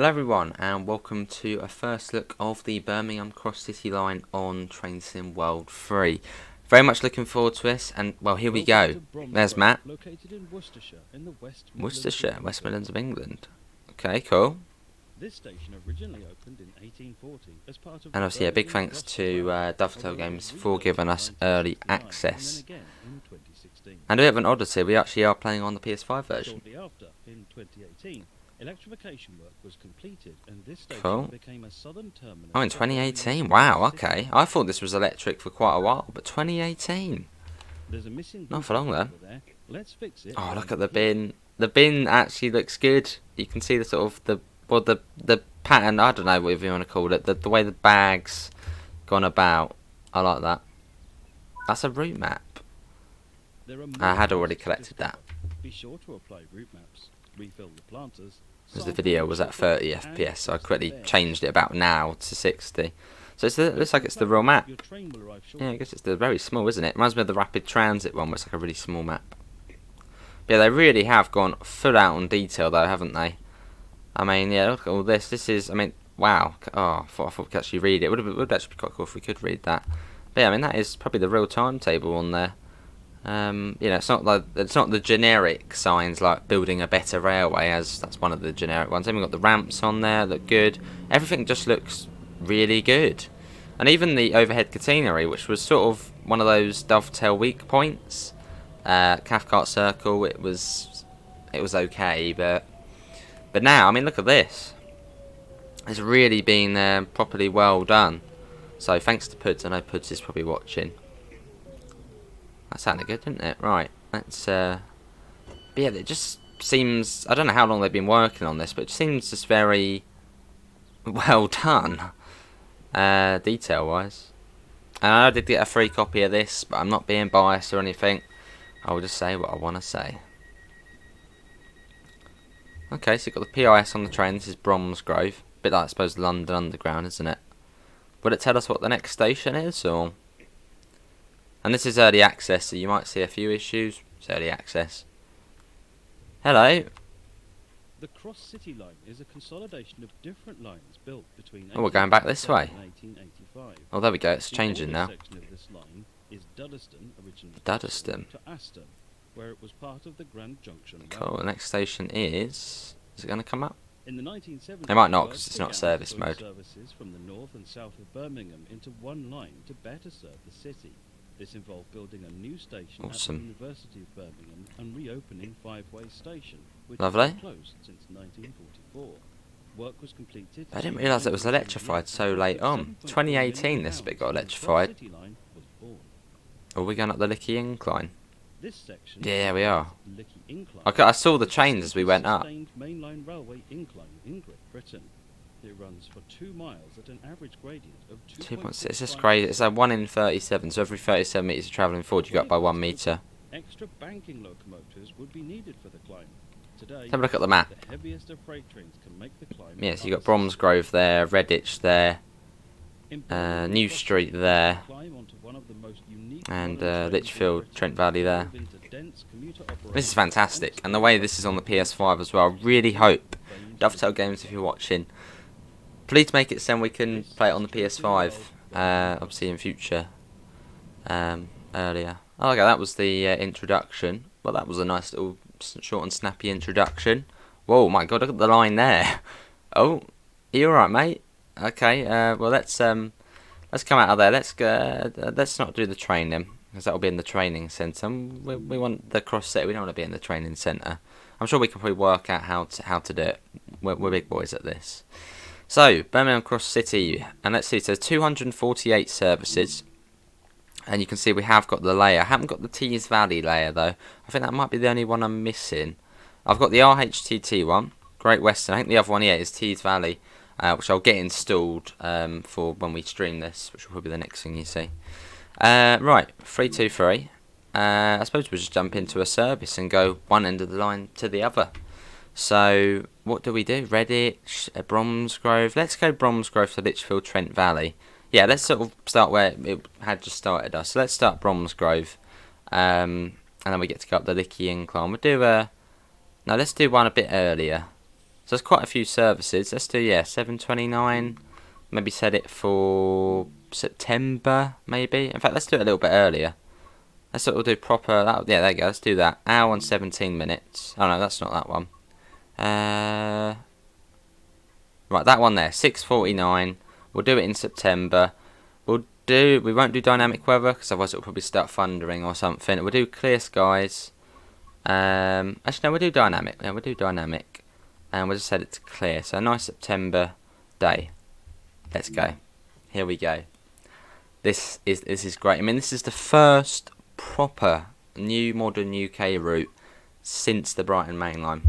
Hello everyone and welcome to a first look of the Birmingham Cross City Line on Train Sim World 3. Very much looking forward to this, and well, here we go. There's Matt. Located in Worcestershire, in the Worcestershire, West Midlands of England. Okay, cool. This station originally opened in 1840 as part of And obviously a big thanks to Dovetail Games for giving us early access. And we have an oddity, we actually are playing on the PS5 version. Shortly after, in 2018, electrification work was completed and this station Cool. became a southern terminus. Oh, in 2018, wow, okay. I thought this was electric for quite a while, but 2018. There's a missing Not for long then. there. Let's fix it. Oh, look at the bin. The bin actually looks good. You can see the sort of the pattern. I don't know what you want to call it. The way the bag's gone about. I like that. That's a route map. There are I had more already places collected to that. Be sure to apply route maps, refill the planters. Because the video was at 30 FPS, so I quickly changed it about now to 60. So it looks like it's the real map. Your train will arrive Yeah, shortly. I guess it's very small, isn't it? Reminds me of the rapid transit one, where it's like a really small map. But yeah, they really have gone full out on detail, though, haven't they? I mean, yeah, look at all this. This is, I mean, wow. Oh, I thought we could actually read it. It would actually be quite cool if we could read that. But yeah, I mean, that is probably the real timetable on there. You know, it's not the generic signs like building a better railway, as that's one of the generic ones. Then we've got the ramps on there, look good. Everything just looks really good. And even the overhead catenary, which was sort of one of those Dovetail weak points, Cathcart Circle, it was okay, but now, I mean, look at this. It's really been properly well done. So thanks to Puds. I know Puds is probably watching. That sounded good, didn't it? Right, let's but yeah, it just seems, I don't know how long they've been working on this, but it seems just very well done, detail wise. And I did get a free copy of this, but I'm not being biased or anything. I will just say what I want to say. Okay, so you've got the PIS on the train. This is Bromsgrove, a bit like, I suppose, London Underground, isn't it? Will it tell us what the next station is, or? And this is early access, so you might see a few issues. It's early access. Hello. The Cross City Line is a consolidation of different lines built between. Oh, we're going back this way. 1885. Oh, there we go. It's The changing now. oldest section of this line is Duddeston, originally Duddeston. to Aston, where it was part of the Grand Junction Cool. Railway. The next station is. Is it going to come up? In the 1970s, It might not, work 'cause it's not began to service put mode. Services from the north and south of Birmingham into one line to better serve the city. This involved building a new station Awesome. at the University of Birmingham and reopening Five-Way Station, which Lovely. was closed since 1944. Work was completed. I didn't realise it was electrified so late on. 2018 this bit got electrified. Are we going up the Licky Incline? This section Yeah, we are. Licky Incline. Okay, I saw the chains as we went up. Sustained mainline railway incline in Great Britain. It runs for 2 miles at an average gradient of 2.6. It's just crazy. It's a 1 in 37. So every 37 metres of travelling forward, you go up by 1 metre. Extra banking locomotives would be needed for the climb. Today, Have a look at the map. the heaviest of freight trains can make the climb. Yes, you got Bromsgrove there, Redditch there, New Street there, and Lichfield Trent Valley there. This is fantastic, and the way this is on the PS5 as well. I really hope, Dovetail Games, if you're watching, please make it so we can play it on the PS5. Obviously in future, earlier. Oh, okay, that was the introduction. Well, that was a nice little short and snappy introduction. Whoa, my God, look at the line there. Oh, are you alright, mate? Okay, well, let's come out of there. Let's not do the training, because that'll be in the training centre. We want the cross city. We don't want to be in the training centre. I'm sure we can probably work out how to do it. We're big boys at this. So, Birmingham Cross City, and let's see, so 248 services. And you can see we have got the layer. I haven't got the Tees Valley layer, though. I think that might be the only one I'm missing. I've got the RHTT one, Great Western. I think the other one, yeah, is Tees Valley, which I'll get installed for when we stream this, which will probably be the next thing you see. Right, 323. I suppose we'll just jump into a service and go one end of the line to the other. So, what do we do? Redditch, Bromsgrove. Let's go Bromsgrove to Lichfield Trent Valley. Yeah, let's sort of start where it had just started us. So let's start Bromsgrove, and then we get to go up the Licky Incline. We'll do no, let's do one a bit earlier. So there's quite a few services. Let's do, yeah, 7:29. Maybe set it for September, maybe. In fact, let's do it a little bit earlier. Let's sort of do proper. Yeah, there you go. Let's do that. Hour and 17 minutes. Oh no, that's not that one. Right, that one there. 6:49. We'll do it in September. We won't do dynamic weather because otherwise it'll probably start thundering or something. We'll do clear skies. Actually, no, we'll do dynamic. Yeah, we'll do dynamic, and we'll just set it to clear. So a nice September day. Let's go. Here we go. This is great. I mean, this is the first proper new modern UK route since the Brighton Main Line.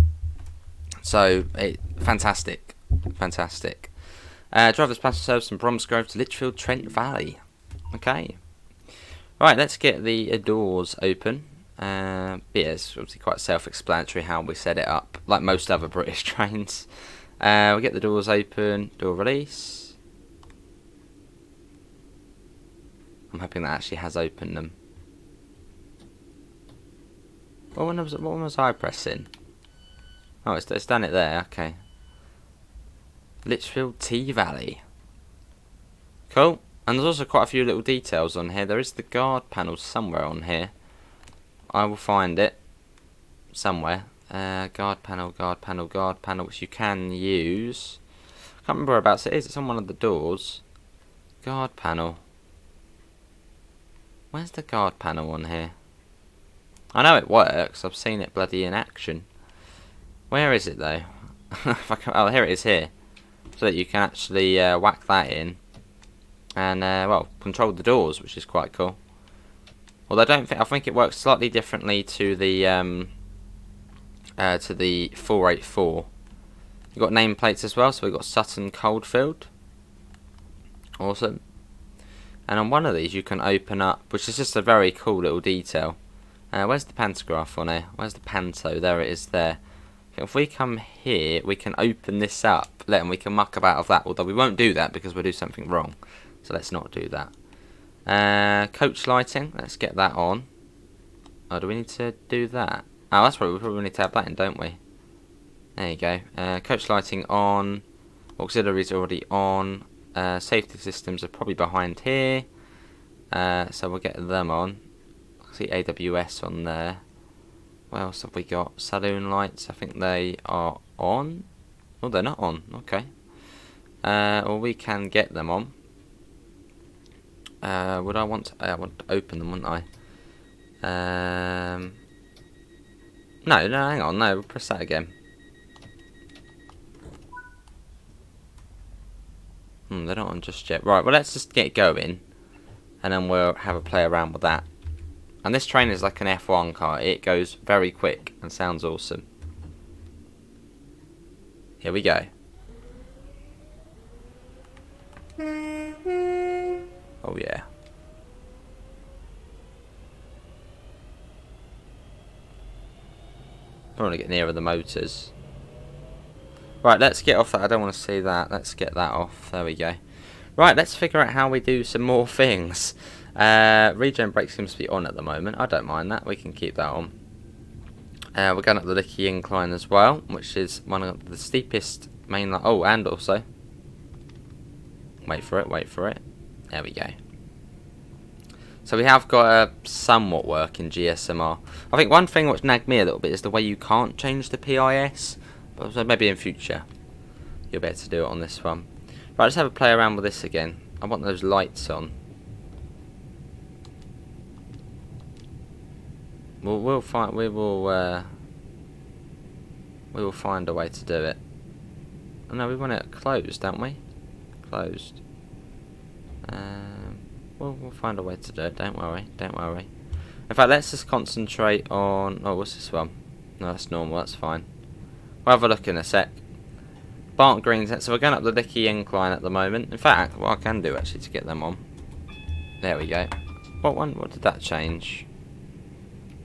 So fantastic. Driver's passenger service from Bromsgrove to Lichfield Trent Valley. Okay. Right, let's get the doors open. Yeah, it's obviously quite self-explanatory how we set it up, like most other British trains. We'll get the doors open, door release. I'm hoping that actually has opened them. What one was I pressing? Oh, it's done it there, okay. Lichfield T Valley. Cool. And there's also quite a few little details on here. There is the guard panel somewhere on here. I will find it somewhere. Guard panel, which you can use. I can't remember whereabouts it is. It's on one of the doors. Guard panel. Where's the guard panel on here? I know it works. I've seen it bloody in action. Where is it though? Oh, here it is here. So that you can actually whack that in. And, well, control the doors, which is quite cool. Although I think it works slightly differently to the 484. You've got nameplates as well, so we've got Sutton, Coldfield. Awesome. And on one of these you can open up, which is just a very cool little detail. Where's the pantograph on here? Where's the panto? There it is there. If we come here, we can open this up, and we can muck about of that, although we won't do that because we'll do something wrong. So let's not do that. Coach lighting, let's get that on. Oh, do we need to do that? Oh, that's right, we probably need to have that in, don't we? There you go. Coach lighting on. Auxiliaries already on. Safety systems are probably behind here. So we'll get them on. I see AWS on there. What else have we got? Saloon lights, I think they are on. Oh, they're not on, okay. Or we can get them on. I want to open them, wouldn't I? No, hang on, no, we'll press that again. They're not on just yet. Right, well, let's just get going, and then we'll have a play around with that. And this train is like an F1 car. It goes very quick and sounds awesome. Here we go. Oh yeah. I want to get nearer the motors. Right, let's get off that. I don't want to see that. Let's get that off. There we go. Right, let's figure out how we do some more things. Regen brake seems to be on at the moment. I don't mind that. We can keep that on. We're going up the Licky incline as well, which is one of the steepest main line. Oh, and also, wait for it. There we go. So we have got a somewhat working GSMR. I think one thing which nagged me a little bit is the way you can't change the PIS. But maybe in future you'll be able to do it on this one. Right, let's have a play around with this again. I want those lights on. We will find a way to do it. Oh, no, we want it closed, don't we? Closed. We'll find a way to do it. Don't worry. In fact, let's just concentrate on. Oh, what's this one? No, that's normal. That's fine. We'll have a look in a sec. Barnt Greens. So we're going up the Licky incline at the moment. In fact, what I can do actually to get them on. There we go. What did that change?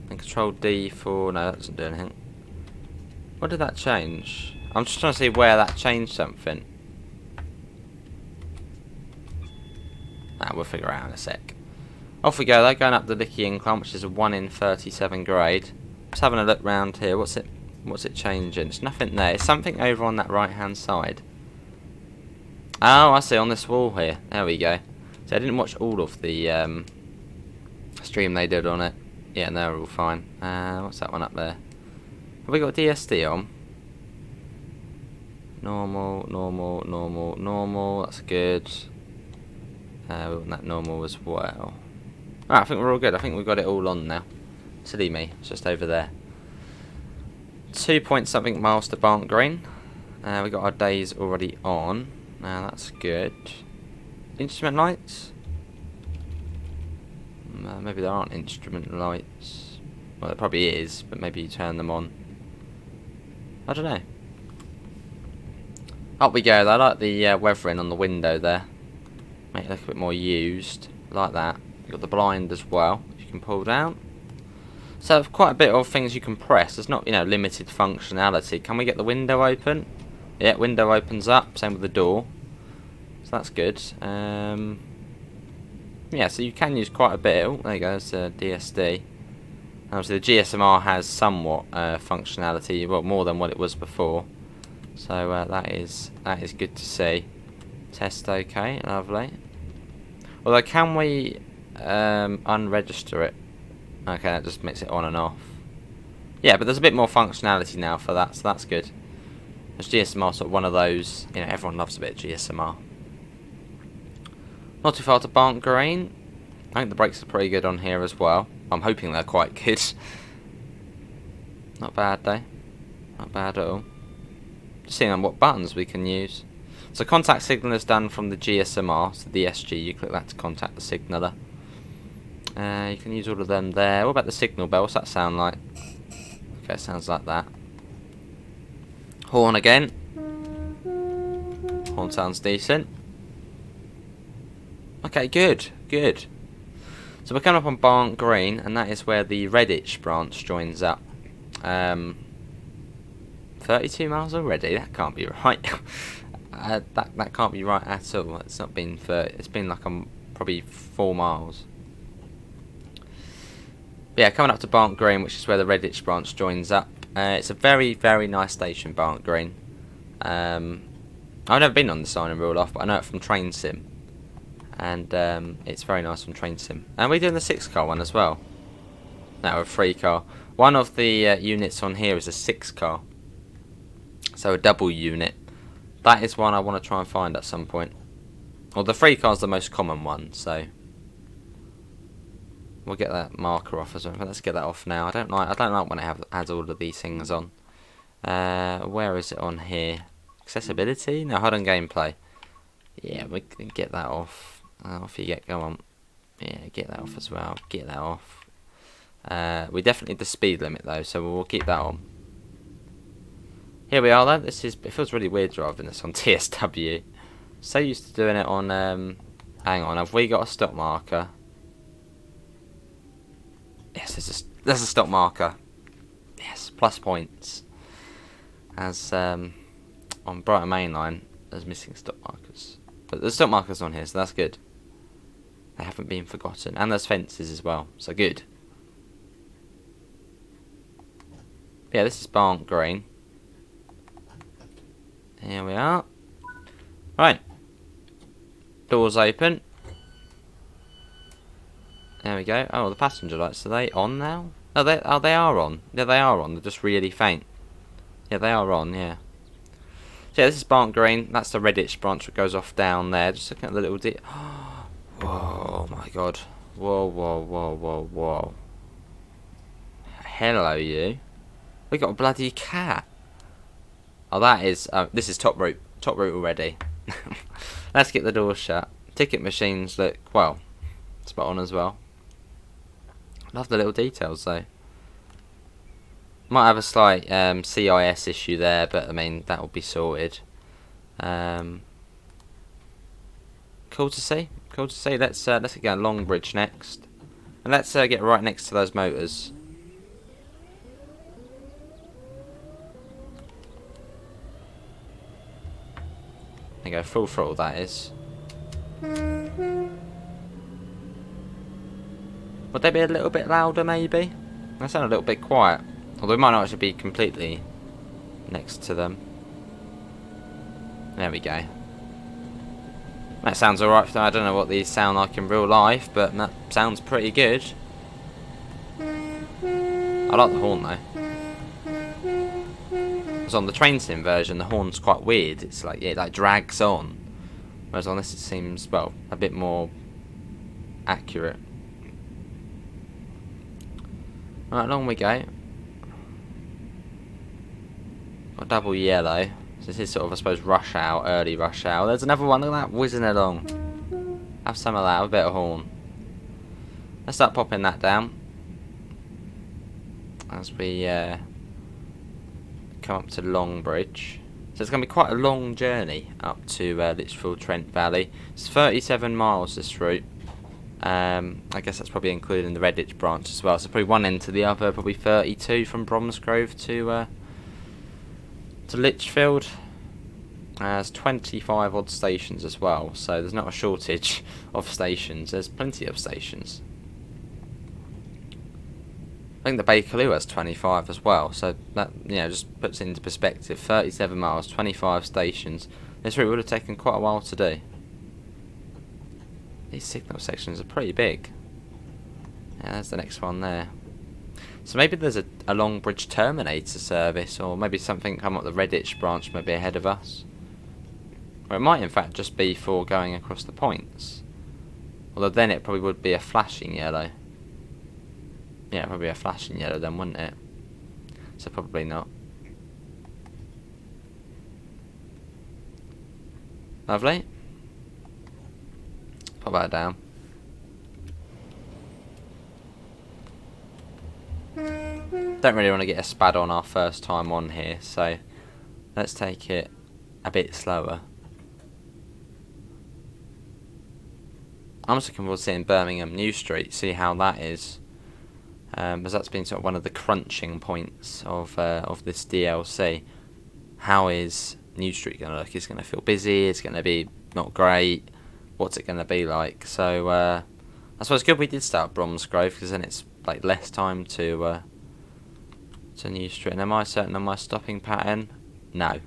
And Control D for. No, that doesn't do anything. What did that change? I'm just trying to see where that changed something. We'll figure it out in a sec. Off we go though, going up the Licky incline, which is a 1 in 37 grade. Just having a look round here. What's it? What's it changing? It's nothing there. It's something over on that right hand side. Oh, I see, on this wall here. There we go. So I didn't watch all of the stream they did on it. Yeah, and they're all fine. What's that one up there? Have we got DSD on? Normal, normal, normal, normal. That's good. We want that normal as well. Alright, I think we're all good. I think we've got it all on now. Silly me. It's just over there. 2 point something miles to Barnt Green. We got our days already on. That's good. Instrument lights? Maybe there aren't instrument lights. Well, there probably is, but maybe you turn them on. I don't know. Up we go. I like the weathering on the window there. Make it look a bit more used. Like that. You've got the blind as well, you can pull down. So quite a bit of things you can press. There's not, limited functionality. Can we get the window open? Yeah, window opens up. Same with the door. So that's good. Yeah, so you can use quite a bit. Oh, there you go. There's DSD. Obviously, the GSMR has somewhat functionality, well, more than what it was before. So that is good to see. Test okay, lovely. Although, can we unregister it? Okay, that just makes it on and off. Yeah, but there's a bit more functionality now for that, so that's good. There's GSMR, sort of one of those, everyone loves a bit of GSMR. Not too far to Barnt Green. I think the brakes are pretty good on here as well. I'm hoping they're quite good. Not bad though. Not bad at all. Just seeing on what buttons we can use. So contact signal is done from the GSMR, so the SG, you click that to contact the signaller. You can use all of them there. What about the signal bell? What's that sound like? Okay, sounds like that. Horn again. Horn sounds decent. Okay, good, good. So we're coming up on Barnt Green, and that is where the Redditch branch joins up. 32 miles already? That can't be right. That can't be right at all. It's not been 30. It's been like probably 4 miles. But yeah, coming up to Barnt Green, which is where the Redditch branch joins up. It's a very, very nice station, Barnt Green. I've never been on the sign in real life, but I know it from Train Sim. And it's very nice from Train Sim. And we're doing the 6-car one as well. No, a 3-car. One of the units on here is a 6-car. So a double unit. That is one I want to try and find at some point. Well, the 3-car is the most common one, so we'll get that marker off as well. Let's get that off now. I don't like when it has all of these things on. Where is it on here? Accessibility? No, hold on, gameplay. Yeah, we can get that off. Off you get. Go on. Yeah, get that off as well. Get that off. We definitely need the speed limit though, so we'll keep that on. Here we are though. It feels really weird driving this on TSW. So used to doing it on. Hang on, have we got a stop marker? Yes, there's a stop marker. Yes, plus points. As on Brighton Main Line, there's missing stop markers. But there's stop markers on here, so that's good. They haven't been forgotten. And there's fences as well, so good. Yeah, this is Barnt Green. Here we are. Right. Doors open. There we go. Oh, the passenger lights, are they on now? Oh, they are on. Yeah, they are on. They're just really faint. Yeah, they are on, yeah. So yeah, this is Barnt Green. That's the Redditch branch that goes off down there. Just looking at the little whoa, my God. Whoa, whoa, whoa, whoa, whoa. Hello, you. We got a bloody cat. Oh, that is... this is top route. Top route already. Let's get the doors shut. Ticket machines look, well, spot on as well. Love the little details, though. Might have a slight CIS issue there, but I mean that will be sorted. Cool to see. Cool to see. Let's get going Longbridge next, and let's get right next to those motors. There you go, full throttle that is. Would they be a little bit louder, maybe? They sound a little bit quiet. Although it might not actually be completely next to them. There we go. That sounds alright. I don't know what these sound like in real life, but that sounds pretty good. I like the horn though. Because on the train sim version, the horn's quite weird. It's like, it like drags on. Whereas on this it seems, well, a bit more accurate. Right, along we go. Got double yellow. So this is sort of, I suppose, rush hour, early rush hour. There's another one, look at that, whizzing along. Have some of that, with a bit of horn. Let's start popping that down. As we come up to Longbridge. So it's going to be quite a long journey up to Lichfield Trent Valley. It's 37 miles this route. I guess that's probably including the Redditch branch as well. So probably one end to the other, probably 32 from Bromsgrove to Lichfield. There's 25 odd stations as well, so there's not a shortage of stations. There's plenty of stations. I think the Bakerloo has 25 as well, so that, you know, just puts it into perspective. 37 miles, 25 stations. This route would have taken quite a while to do. These signal sections are pretty big. Yeah, there's the next one there. So maybe there's a Longbridge Terminator service, or maybe something come up the Redditch branch might be ahead of us. Or it might in fact just be for going across the points. Although then it probably would be a flashing yellow. Yeah, probably a flashing yellow then, wouldn't it? So probably not. Lovely. Pop that down. Don't really want to get a spad on our first time on here, so let's take it a bit slower. I'm just looking forward to seeing Birmingham New Street, see how that is. As that's been sort of one of the crunching points of this DLC. How is New Street going to look? It's going to feel busy, it's going to be not great, what's it going to be like? So I suppose good we did start Bromsgrove, because then it's like less time to New Street. And am I certain on my stopping pattern? No.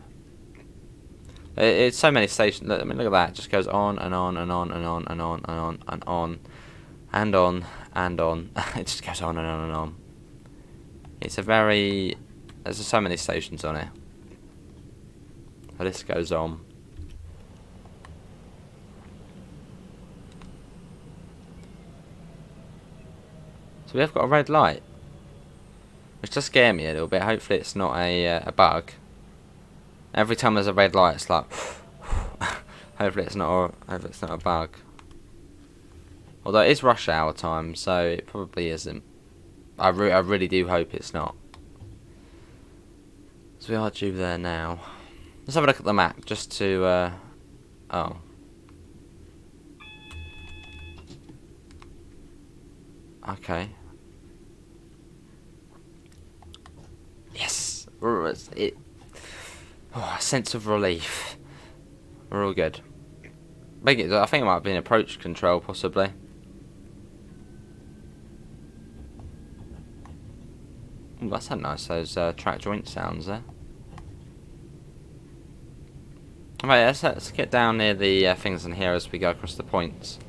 It's so many stations. I mean, look at that. It just goes on and on and on and on and on and on and on and on and on. It just goes on and on and on. It's a very... There's so many stations on it. The list goes on. So we have got a red light, which does scare me a little bit. Hopefully it's not a bug. Every time there's a red light, it's like hopefully it's not a bug. Although it is rush hour time, so it probably isn't. I really do hope it's not. So we are due there now. Let's have a look at the map just to oh. Okay. Yes. A sense of relief. We're all good. I think it might have been approach control, possibly. Ooh, that's had nice, those track joint sounds there. Alright, let's get down near the things in here as we go across the points.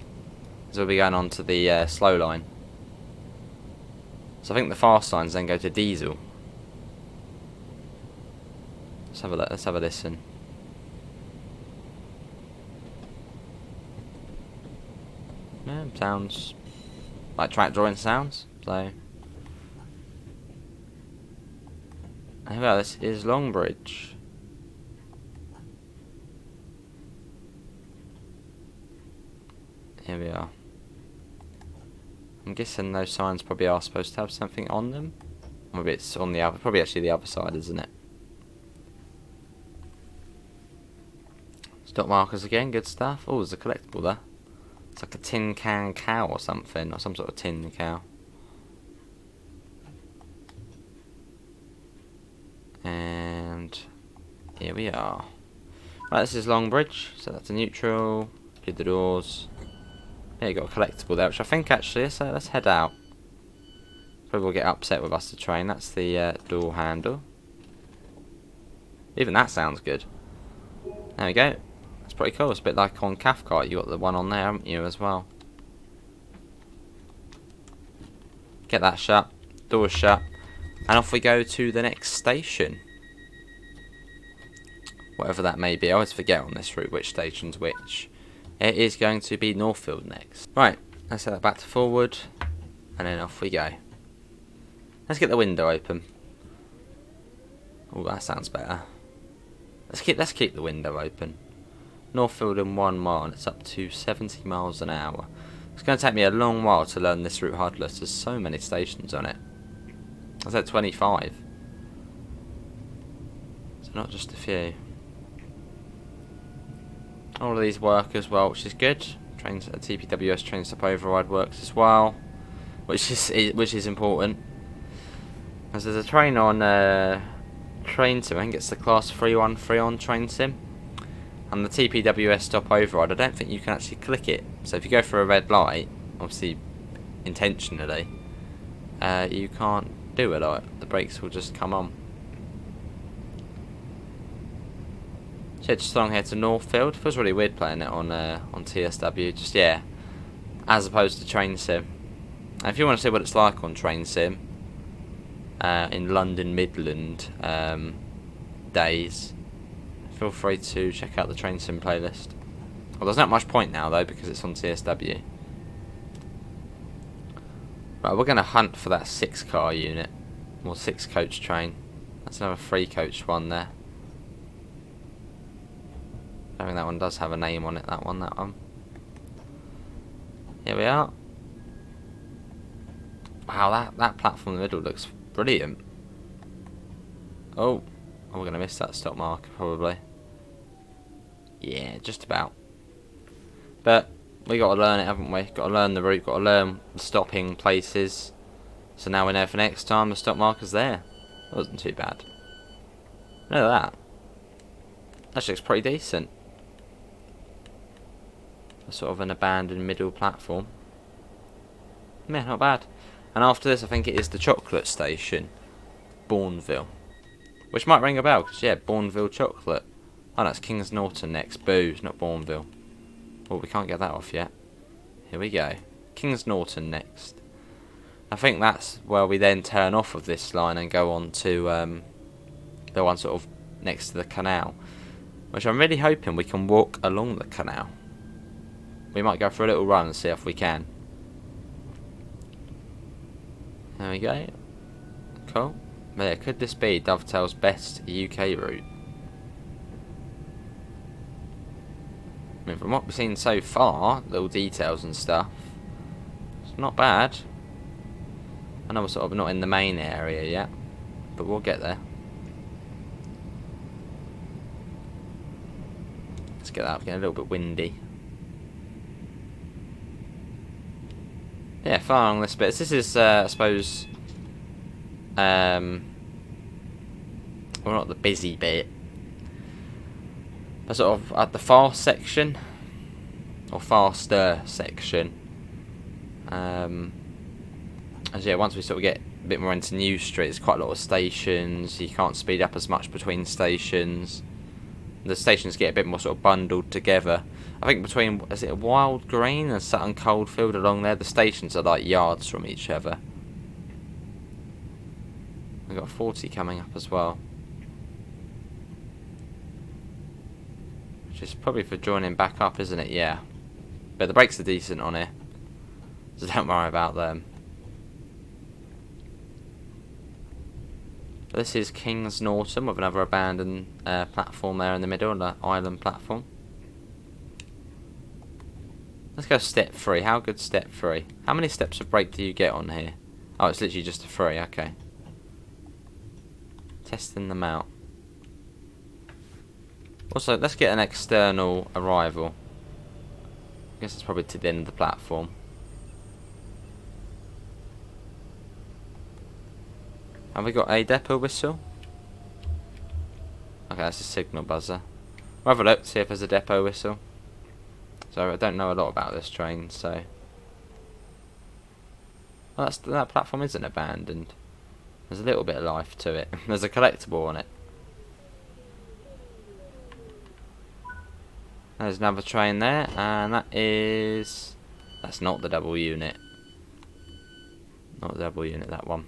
As we'll be going on to the slow line. So I think the fast lines then go to diesel. Let's have a look, let's have a listen. Yeah, sounds like track drawing sounds. So here we are, this is Longbridge. Here we are. I'm guessing those signs probably are supposed to have something on them. Maybe it's on the other, probably actually the other side, isn't it? Stop markers again, good stuff. Oh, there's a collectible there. It's like a tin can cow or something, or some sort of tin cow. And here we are. Right, this is Longbridge, so that's a neutral. Did the doors. Yeah, you got a collectible there, which I think actually, so let's head out. Probably will get upset with us, the train. That's the door handle. Even that sounds good. There we go. It's pretty cool. It's a bit like on Cathcart. You got the one on there, haven't you, as well? Get that shut. Doors shut. And off we go to the next station. Whatever that may be. I always forget on this route which station's which. It is going to be Northfield next. Right. Let's set that back to forward. And then off we go. Let's get the window open. Oh, that sounds better. Let's keep the window open. Northfield in 1 mile, and it's up to 70 miles an hour. It's going to take me a long while to learn this route hardless. There's so many stations on it. I said 25. So not just a few. All of these work as well, which is good. Trains, TPWS train stop override works as well, which is important. As there's a train on train sim, I think it's the class 313 on train sim, and the TPWS stop override, I don't think you can actually click it. So if you go for a red light, obviously intentionally, you can't do it. Like, the brakes will just come on. So just along here to Northfield. Feels really weird playing it on TSW. Just, yeah, as opposed to train sim. And if you want to see what it's like on train sim in London Midland days, feel free to check out the train sim playlist. Well, there's not much point now though because it's on TSW. Right, we're going to hunt for that 6-car unit, or 6-coach train. That's another 3-coach one there. I think that one does have a name on it, that one. Here we are. Wow, that platform in the middle looks brilliant. Oh, we're going to miss that stop marker, probably. Yeah, just about. But we got to learn it, haven't we? Got to learn the route, got to learn the stopping places. So now we know for next time the stop marker's there. That wasn't too bad. Look at that. That looks pretty decent. A sort of an abandoned middle platform. Yeah, not bad. And after this, I think it is the chocolate station, Bournville, which might ring a bell because yeah, Bournville chocolate. Oh, that's King's Norton next. Boo, it's not Bournville. Well, we can't get that off yet. Here we go. King's Norton next. I think that's where we then turn off of this line and go on to the one sort of next to the canal, which I'm really hoping we can walk along the canal. We might go for a little run and see if we can. There we go. Cool. But yeah, could this be Dovetail's best UK route? I mean, from what we've seen so far, little details and stuff, it's not bad. I know we're sort of not in the main area yet, but we'll get there. Let's get that up, getting a little bit windy. Yeah, far along this bit. This is, I suppose, well, not the busy bit, but sort of at the fast section, or faster section. As yeah, once we sort of get a bit more into New Street, there's quite a lot of stations. You can't speed up as much between stations. The stations get a bit more sort of bundled together. I think between, is it Wild Green and Sutton Coldfield along there, the stations are like yards from each other. We've got 40 coming up as well, which is probably for joining back up, isn't it? Yeah. But the brakes are decent on here, so don't worry about them. This is King's Norton with another abandoned platform there in the middle, the island platform. Let's go step 3. How good step 3? How many steps of brake do you get on here? Oh, it's literally just a 3, okay. Testing them out. Also, let's get an external arrival. I guess it's probably to the end of the platform. Have we got a depot whistle? Okay, that's a signal buzzer. We'll have a look, see if there's a depot whistle. So I don't know a lot about this train, so... Well, that platform isn't abandoned. There's a little bit of life to it. There's a collectible on it. There's another train there, and that is... That's not the double unit. Not the double unit, that one.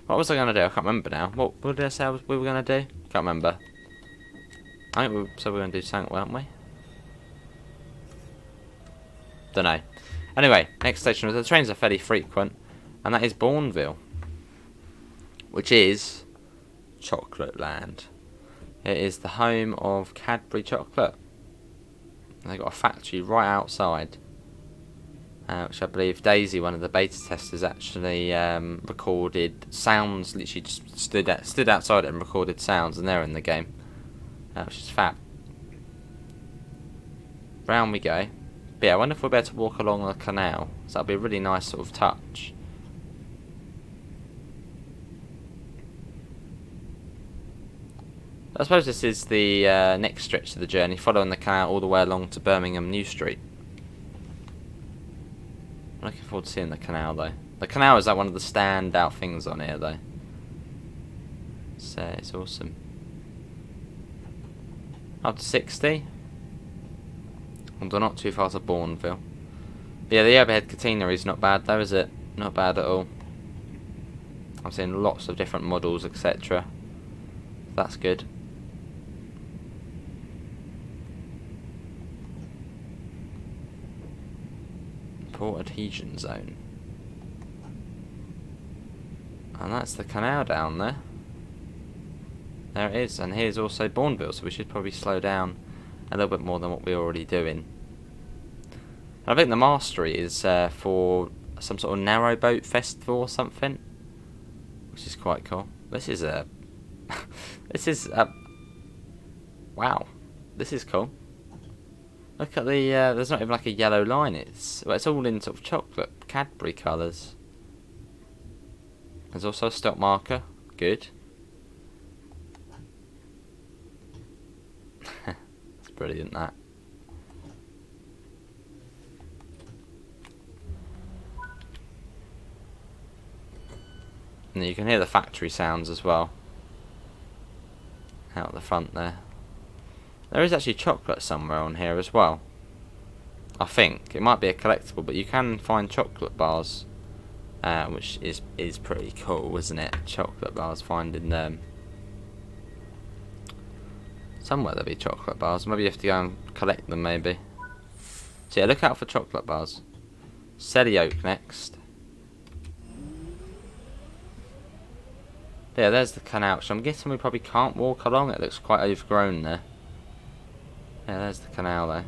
What was I going to do? I can't remember now. What did I say we were going to do? Can't remember. I think we said we were going to do something, weren't we? Don't know. Anyway, next station, the trains are fairly frequent, and that is Bournville, which is Chocolate Land. It is the home of Cadbury Chocolate. They've got a factory right outside, which I believe Daisy, one of the beta testers, actually recorded sounds. Literally just stood outside it and recorded sounds, and they're in the game, which is fab. Round we go. But yeah, I wonder if we'll be able to walk along the canal. So that'll be a really nice sort of touch. I suppose this is the next stretch of the journey, following the canal all the way along to Birmingham New Street. I'm looking forward to seeing the canal though. The canal is like one of the standout things on here though. So it's awesome. Up to 60. Although not too far to Bournville. But yeah, the overhead catenary is not bad though, is it? Not bad at all. I'm seeing lots of different models, etc. That's good. Port adhesion zone. And that's the canal down there. There it is, and here's also Bournville, so we should probably slow down a little bit more than what we're already doing. And I think the mastery is for some sort of narrowboat festival or something, which is quite cool. This is a wow, this is cool. Look at the there's not even like a yellow line. It's all in sort of chocolate Cadbury colours. There's also a stop marker. Good. It's brilliant that. And you can hear the factory sounds as well. Out the front there. There is actually chocolate somewhere on here as well. I think it might be a collectible, but you can find chocolate bars, which is pretty cool, isn't it? Chocolate bars, finding them. Somewhere there'll be chocolate bars. Maybe you have to go and collect them. Maybe. So yeah, look out for chocolate bars. Selly Oak next. Yeah, there's the canal. So I'm guessing we probably can't walk along. It looks quite overgrown there. Yeah, there's the canal there.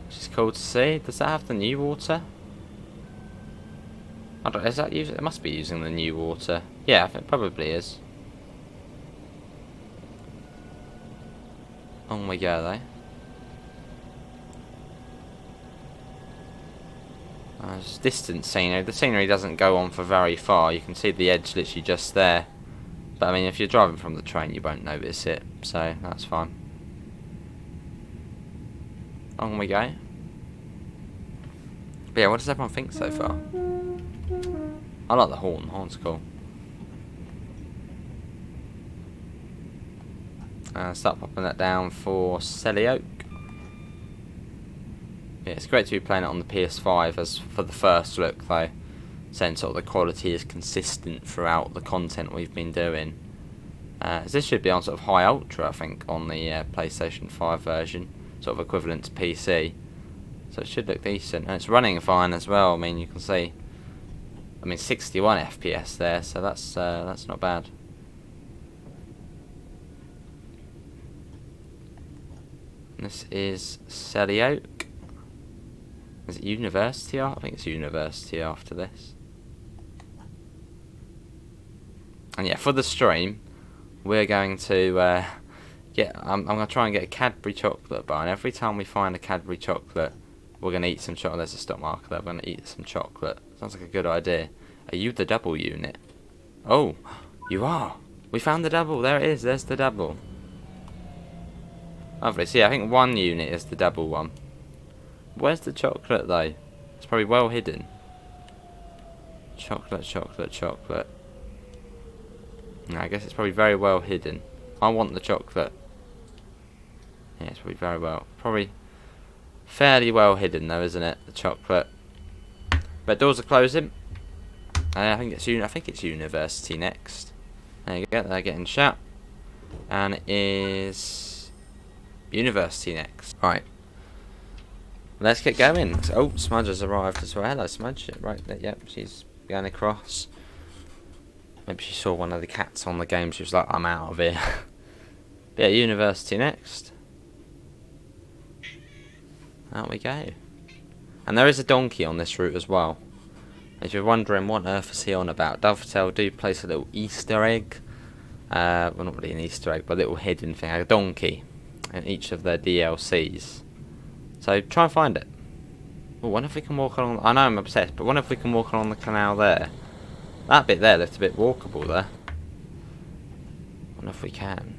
Which is cool to see. Does that have the new water? I don't know, is that it must be using the new water. Yeah, I think it probably is. On we go though. It's distant scenery. The scenery doesn't go on for very far. You can see the edge literally just there. But I mean, if you're driving from the train, you won't notice it. So that's fine. On we go. But yeah, what does everyone think so far? I like the horn. The horn's cool. Start popping that down for Selly Oak. Yeah, it's great to be playing it on the PS5 as for the first look though. Saying sort of the quality is consistent throughout the content we've been doing. This should be on sort of high ultra, I think, on the PlayStation 5 version. Sort of equivalent to PC. So it should look decent. And it's running fine as well. I mean, you can see, 61 FPS there, so that's not bad. This is Selly Oak. Is it University? I think it's University after this. And yeah, for the stream, we're going to I'm going to try and get a Cadbury Chocolate bar. And every time we find a Cadbury Chocolate, we're going to eat some chocolate. There's a stop marker there. We're going to eat some chocolate. Sounds like a good idea. Are you the double unit? Oh, you are. We found the double. There it is. There's the double. Lovely. So yeah, I think one unit is the double one. Where's the chocolate though? It's probably well hidden. Chocolate, chocolate, chocolate. No, I guess it's probably very well hidden. I want the chocolate. Yeah, it's probably fairly well hidden though, isn't it? The chocolate. But doors are closing. I think it's university next. There you go. They're getting shut, and it is university next. Right. Let's get going. Oh, Smudge has arrived as well. Hello, Smudge. Right. Yep. She's going across. Maybe she saw one of the cats on the game. She was like, "I'm out of here." But yeah, university next. Out we go. And there is a donkey on this route as well. If you're wondering what on earth is he on about, Dovetail do place a little Easter egg. Well, not really an Easter egg, but a little hidden thing, a donkey in each of their DLCs. So try and find it. Oh, wonder if we can walk along. I know I'm obsessed, but wonder if we can walk along the canal there. That bit there looked a bit walkable there. Wonder if we can.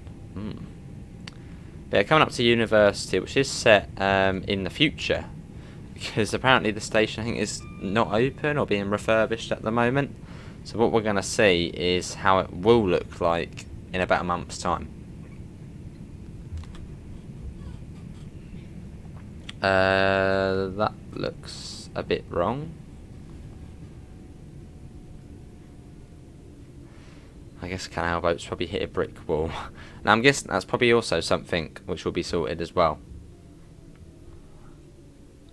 But yeah, coming up to university, which is set in the future, because apparently the station I think is not open or being refurbished at the moment. So what we're going to see is how it will look like in about a month's time. That looks a bit wrong. I guess canal boats probably hit a brick wall. Now I'm guessing that's probably also something which will be sorted as well.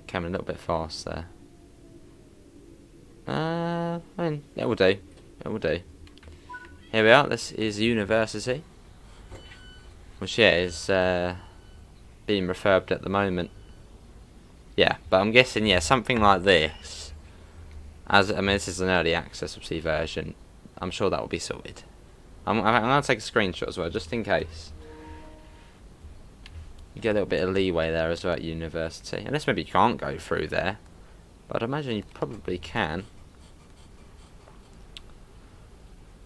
Coming a little bit fast there. I mean, it will do. It will do. Here we are. This is university, which yeah is being refurbed at the moment. Yeah, but I'm guessing something like this. I mean, this is an early access obviously version. I'm sure that will be sorted. I'm going to take a screenshot as well, just in case. You get a little bit of leeway there as well at university. Unless maybe you can't go through there. But I'd imagine you probably can.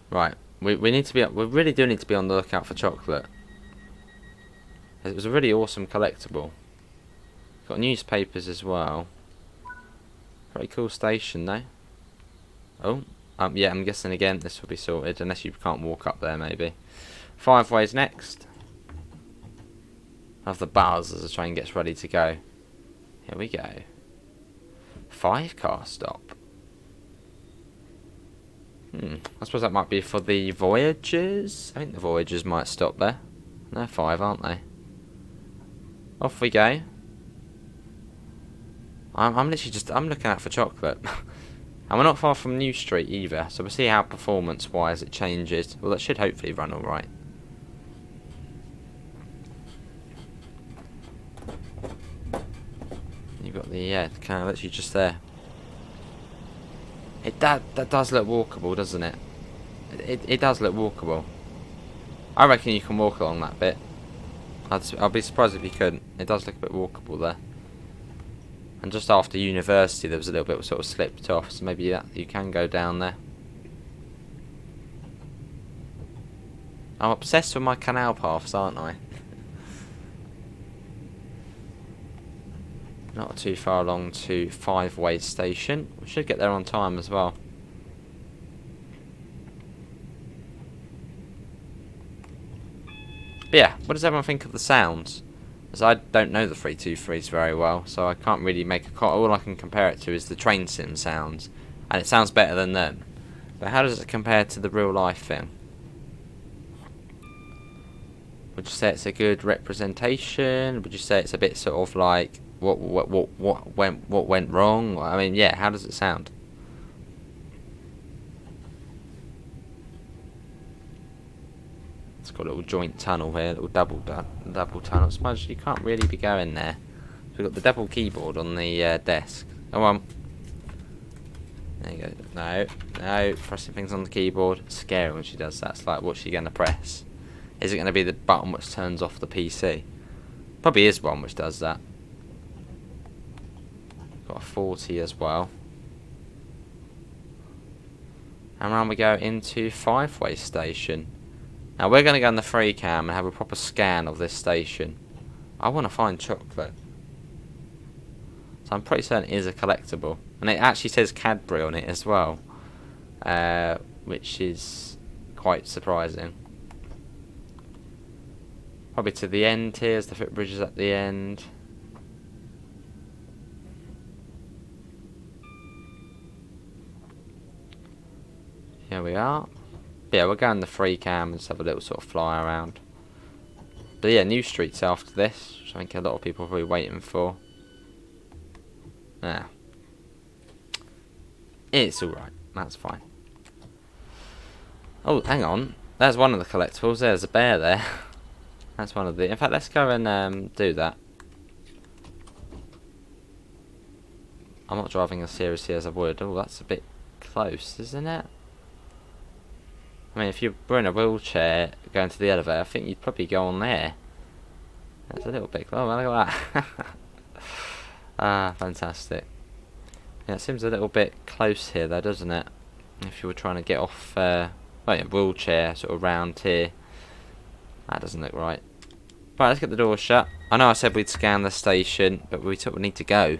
Right. We really do need to be on the lookout for chocolate. It was a really awesome collectible. Got newspapers as well. Pretty cool station though. Oh. Yeah, I'm guessing again this will be sorted, unless you can't walk up there maybe. 5 ways next. Have the buzz as the train gets ready to go. Here we go. 5-car stop. I suppose that might be for the Voyagers. I think the Voyagers might stop there. They're 5, aren't they? Off we go. I'm looking out for chocolate. And we're not far from New Street either, so we'll see how performance-wise it changes. Well, that should hopefully run alright. You've got the canal literally just there. That does look walkable, doesn't it? It does look walkable. I reckon you can walk along that bit. I'll be surprised if you couldn't. It does look a bit walkable there. And just after university there was a little bit sort of slipped off, so maybe you can go down there. I'm obsessed with my canal paths, aren't I? Not too far along to 5-way station. We should get there on time as well. But yeah, what does everyone think of the sounds? As I don't know the 323s very well, so I can't really make a call. All I can compare it to is the train sim sounds, and it sounds better than them. But how does it compare to the real life thing? Would you say it's a good representation? Would you say it's a bit sort of like what went wrong? I mean, yeah, how does it sound? It's got a little joint tunnel here, a little double tunnel. Smudge, you can't really be going there. So we've got the double keyboard on the desk. Come on. There you go. No, pressing things on the keyboard. It's scary when she does that. It's like, what's she going to press? Is it going to be the button which turns off the PC? Probably is one which does that. Got a 40 as well. And around we go into 5-way station. Now we're going to go on the 3-cam and have a proper scan of this station. I want to find chocolate. So I'm pretty certain it is a collectible. And it actually says Cadbury on it as well. Which is quite surprising. Probably to the end here, as the footbridge is at the end. Here we are. Yeah, we'll go in the free cam and just have a little sort of fly around. But yeah, New Street's after this, which I think a lot of people are probably waiting for. Yeah. It's alright, that's fine. Oh, hang on. There's one of the collectibles. There's a bear there. That's one of the... In fact, let's go and do that. I'm not driving as seriously as I would. Oh, that's a bit close, isn't it? I mean, if you were in a wheelchair going to the elevator, I think you'd probably go on there. That's a little bit... Oh, look at that. Ah, fantastic. Yeah, it seems a little bit close here, though, doesn't it? If you were trying to get off, well, yeah, wheelchair sort of round here. That doesn't look right. Right, let's get the door shut. I know I said we'd scan the station, but we sort of need to go.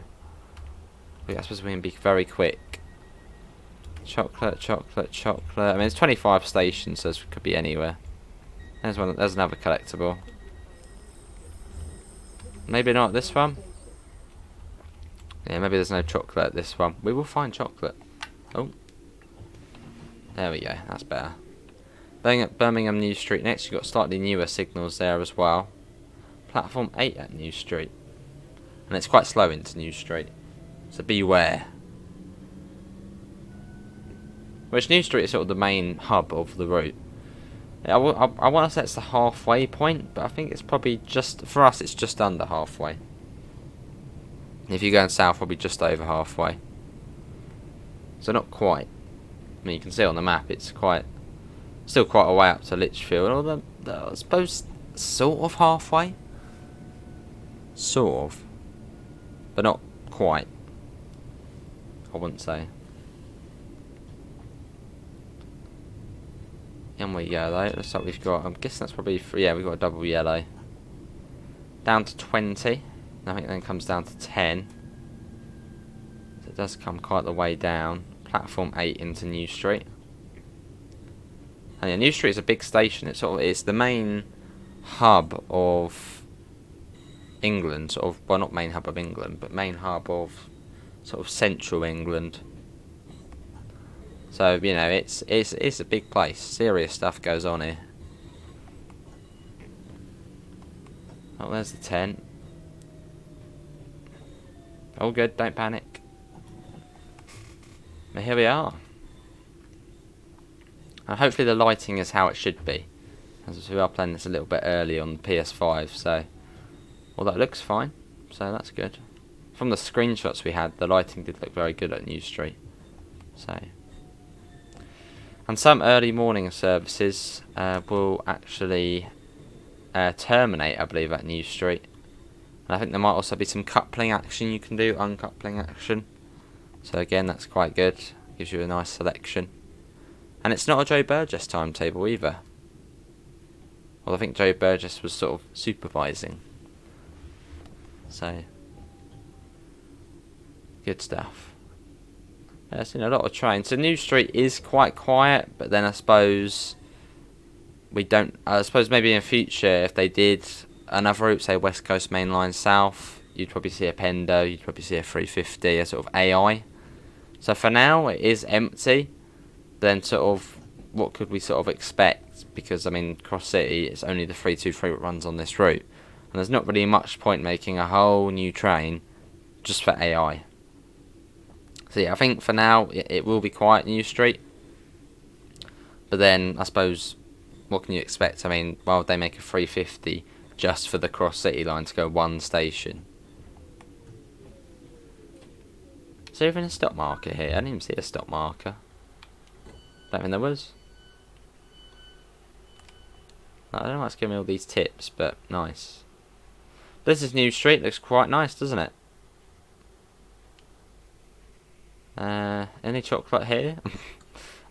I suppose we can be very quick. Chocolate, chocolate, chocolate. I mean, it's 25 stations, so it could be anywhere. There's one. There's another collectible. Maybe not this one. Yeah, maybe there's no chocolate at this one. We will find chocolate. Oh. There we go. That's better. Birmingham New Street. Next, you've got slightly newer signals there as well. Platform 8 at New Street. And it's quite slow into New Street. So beware. Which New Street is sort of the main hub of the route. I want to say it's the halfway point, but I think it's probably just... For us, it's just under halfway. If you're going south, probably just over halfway. So not quite. I mean, you can see on the map, it's quite... Still quite a way up to Lichfield. Although, I suppose, sort of halfway. Sort of. But not quite. I wouldn't say. In we go though. Looks like we've got... I'm guessing that's probably... Yeah, we've got a double yellow. Down to 20. I think then comes down to 10. So it does come quite the way down. Platform 8 into New Street. And yeah, New Street is a big station. It's the main hub of England. Sort of, well, not main hub of England, but main hub of sort of central England. So you know, it's a big place. Serious stuff goes on here. Oh, there's the tent. All good. Don't panic. But here we are. And hopefully the lighting is how it should be. As we are playing this a little bit early on the PS5, so... Well, that looks fine, so that's good. From the screenshots we had, the lighting did look very good at New Street. So... And some early morning services will actually terminate, I believe, at New Street. And I think there might also be some coupling action you can do, uncoupling action. So again, that's quite good. Gives you a nice selection. And it's not a Joe Burgess timetable either. Well, I think Joe Burgess was sort of supervising. So, good stuff. Yeah, I've seen a lot of trains. So New Street is quite quiet, but then I suppose we don't... I suppose maybe in future, if they did another route, say West Coast Main Line South, you'd probably see a Pendo, you'd probably see a 350, a sort of AI. So for now, it is empty. Then sort of, what could we sort of expect? Because, I mean, Cross City, it's only the 323 that runs on this route. And there's not really much point making a whole new train just for AI. So yeah, I think for now, it will be quiet New Street. But then, I suppose, what can you expect? I mean, why would they make a 350 just for the Cross City line to go one station? Is there even a stop marker here? I didn't even see a stop marker. Don't think there was. I don't know what's giving me all these tips, but nice. This is New Street. Looks quite nice, doesn't it? Any chocolate here?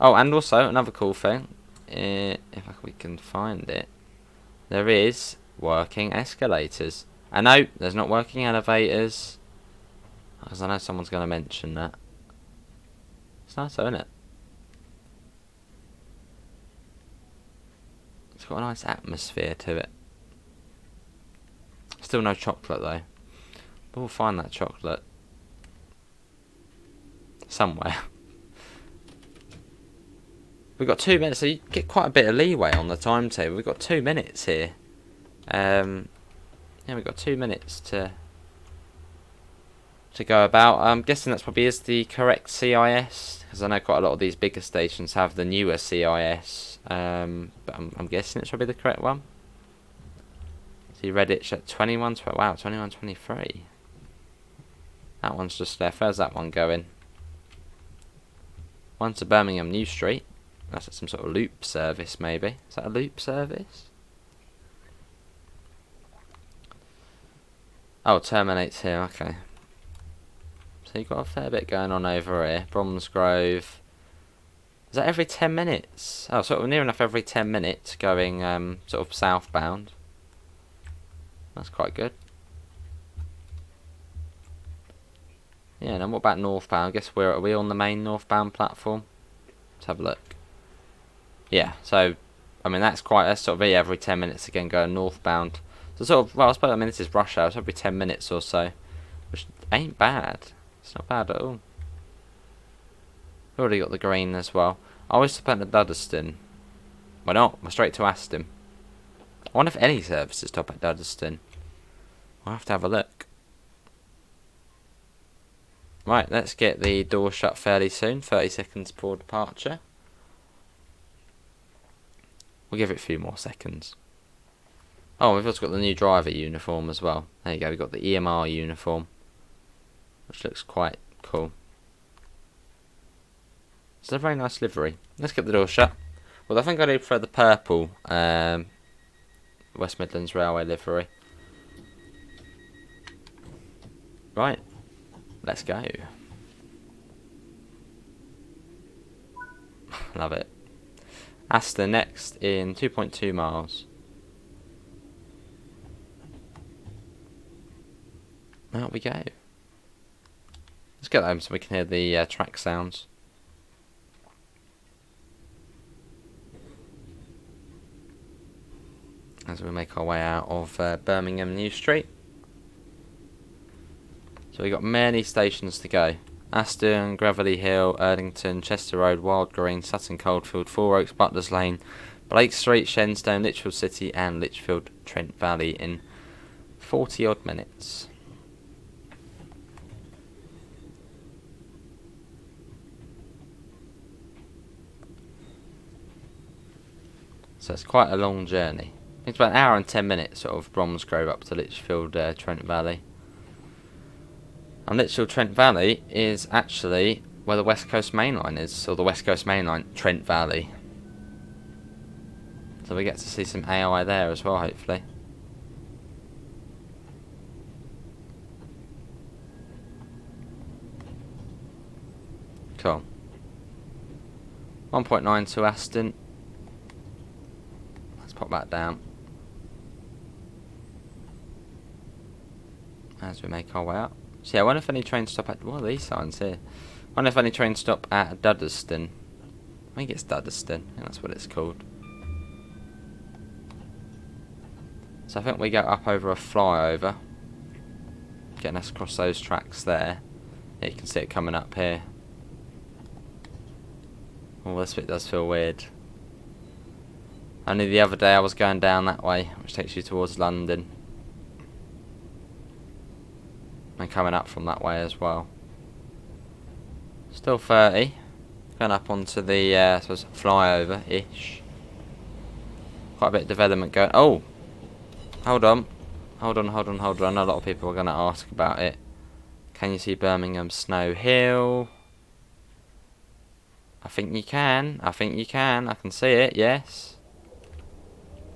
Oh, and also another cool thing. If we can find it, there is working escalators. And no, there's not working elevators. Because I know someone's going to mention that. It's nice though, isn't it? It's got a nice atmosphere to it. Still no chocolate though. But we'll find that chocolate somewhere. We've got 2 minutes, so you get quite a bit of leeway on the timetable. We've got 2 minutes here. Yeah, we've got 2 minutes to go about. I'm guessing that's probably is the correct CIS, because I know quite a lot of these bigger stations have the newer CIS. But I'm guessing it's probably the correct one. See Redditch at 21. Wow, 21:23. That one's just left. Where's that one going? One's to Birmingham New Street. That's some sort of loop service, maybe. Is that a loop service? Oh, terminates here. Okay. So you've got a fair bit going on over here. Bromsgrove. Is that every 10 minutes? Oh, sort of near enough every 10 minutes going sort of southbound. That's quite good. Yeah, and then what about northbound? I guess are we on the main northbound platform? Let's have a look. Yeah, so I mean that's sort of every 10 minutes again going northbound. So sort of, well, I suppose, I mean this is rush hour, so every 10 minutes or so, which ain't bad. It's not bad at all. Already got the green as well. I always stop at Duddeston. Why not? We're straight to Aston. I wonder if any services stop at Duddeston. I'll have to have a look. Right, let's get the door shut fairly soon. 30 seconds before departure. We'll give it a few more seconds. Oh, we've also got the new driver uniform as well. There you go, we've got the EMR uniform, which looks quite cool. It's a very nice livery. Let's get the door shut. Well, I think I do prefer the purple West Midlands Railway livery. Right, let's go. Love it. Aston next in 2.2 miles. Out we go. Let's get home so we can hear the track sounds. As we make our way out of Birmingham New Street. So we've got many stations to go. Aston, Gravelly Hill, Erdington, Chester Road, Wild Green, Sutton Coldfield, Four Oaks, Butlers Lane, Blake Street, Shenstone, Lichfield City and Lichfield Trent Valley in 40 odd minutes. So it's quite a long journey. It's about an hour and 10 minutes sort of Bromsgrove up to Lichfield Trent Valley. And Lichfield Trent Valley is actually where the West Coast Main Line is, or the West Coast Main Line, Trent Valley. So we get to see some AI there as well, hopefully. Cool. 1.9 to Aston. Let's pop that down. As we make our way up. So yeah, I wonder if any trains stop at... What are these signs here? I wonder if any trains stop at Duddeston. I think it's Duddeston. I think that's what it's called. So I think we go up over a flyover. Getting us across those tracks there. Yeah, you can see it coming up here. Oh, this bit does feel weird. Only the other day I was going down that way, which takes you towards London. And coming up from that way as well. Still 30. Going up onto the I suppose flyover-ish. Quite a bit of development going. Oh! Hold on. Hold on. A lot of people are going to ask about it. Can you see Birmingham Snow Hill? I think you can. I can see it, yes.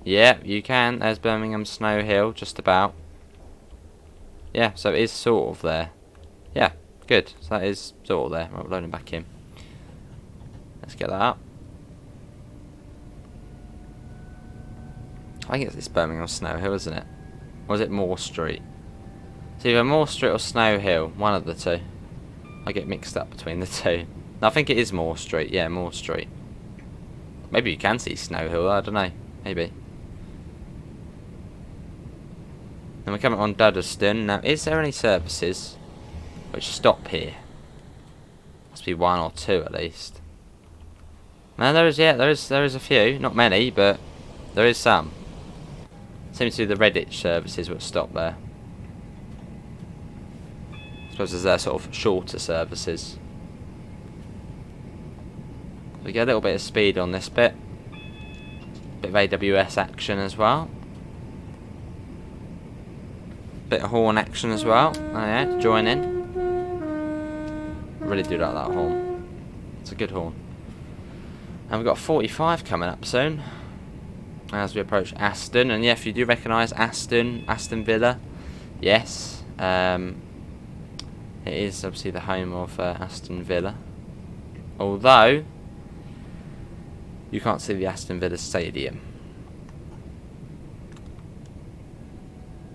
Yeah, you can. There's Birmingham Snow Hill, just about. Yeah, so it is sort of there. Yeah, good. So that is sort of there. Right, we're loading back in. Let's get that up. I think it's Birmingham Snow Hill, isn't it? Or is it Moore Street? It's either Moore Street or Snow Hill. One of the two. I get mixed up between the two. No, I think it is Moore Street. Yeah, Moore Street. Maybe you can see Snow Hill. I don't know. Maybe. Then we're coming on Duddeston. Now, is there any services which stop here? Must be one or two at least. No, there is. Yeah, there is a few. Not many, but there is some. Seems to be the Redditch services which stop there. I suppose there's their sort of shorter services. We get a little bit of speed on this bit. Bit of AWS action as well. Bit of horn action as well. Oh yeah, join in. Really do like that horn. It's a good horn. And we've got 45 coming up soon. As we approach Aston. And yeah, if you do recognise Aston Villa. Yes. It is obviously the home of Aston Villa. Although you can't see the Aston Villa Stadium.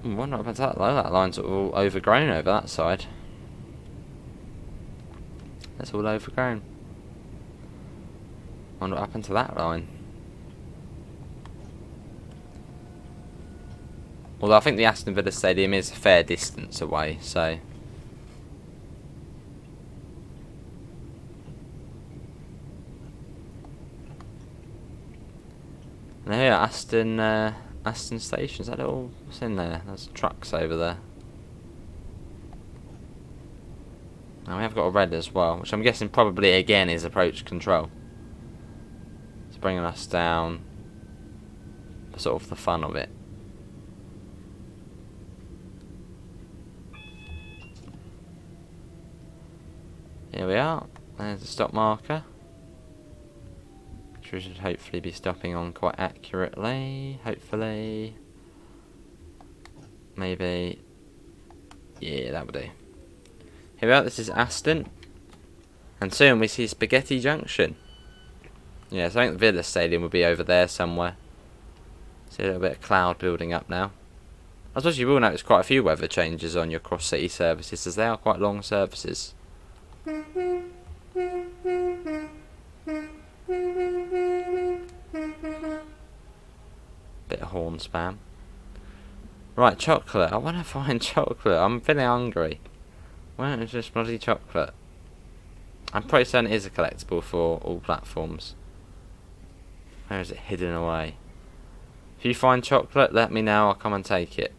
I wonder about that though. That line's all overgrown over that side. That's all overgrown. I wonder what happened to that line. Although I think the Aston Villa Stadium is a fair distance away, so. And here, Aston Station. Is that all? What's in there? There's trucks over there. Now we have got a red as well, which I'm guessing probably again is approach control. It's bringing us down for sort of the fun of it. Here we are. There's the stop marker, which we should hopefully be stopping on quite accurately. Hopefully. Maybe. Yeah, that would do. Here we are, this is Aston. And soon we see Spaghetti Junction. Yeah, so I think the Villa Stadium will be over there somewhere. See a little bit of cloud building up now. I suppose you will notice quite a few weather changes on your cross city services, as they are quite long services. Bit of horn spam. Right, chocolate. I want to find chocolate. I'm feeling hungry. Where is this bloody chocolate? I'm pretty certain it is a collectible for all platforms. Where is it hidden away? If you find chocolate, let me know. I'll come and take it.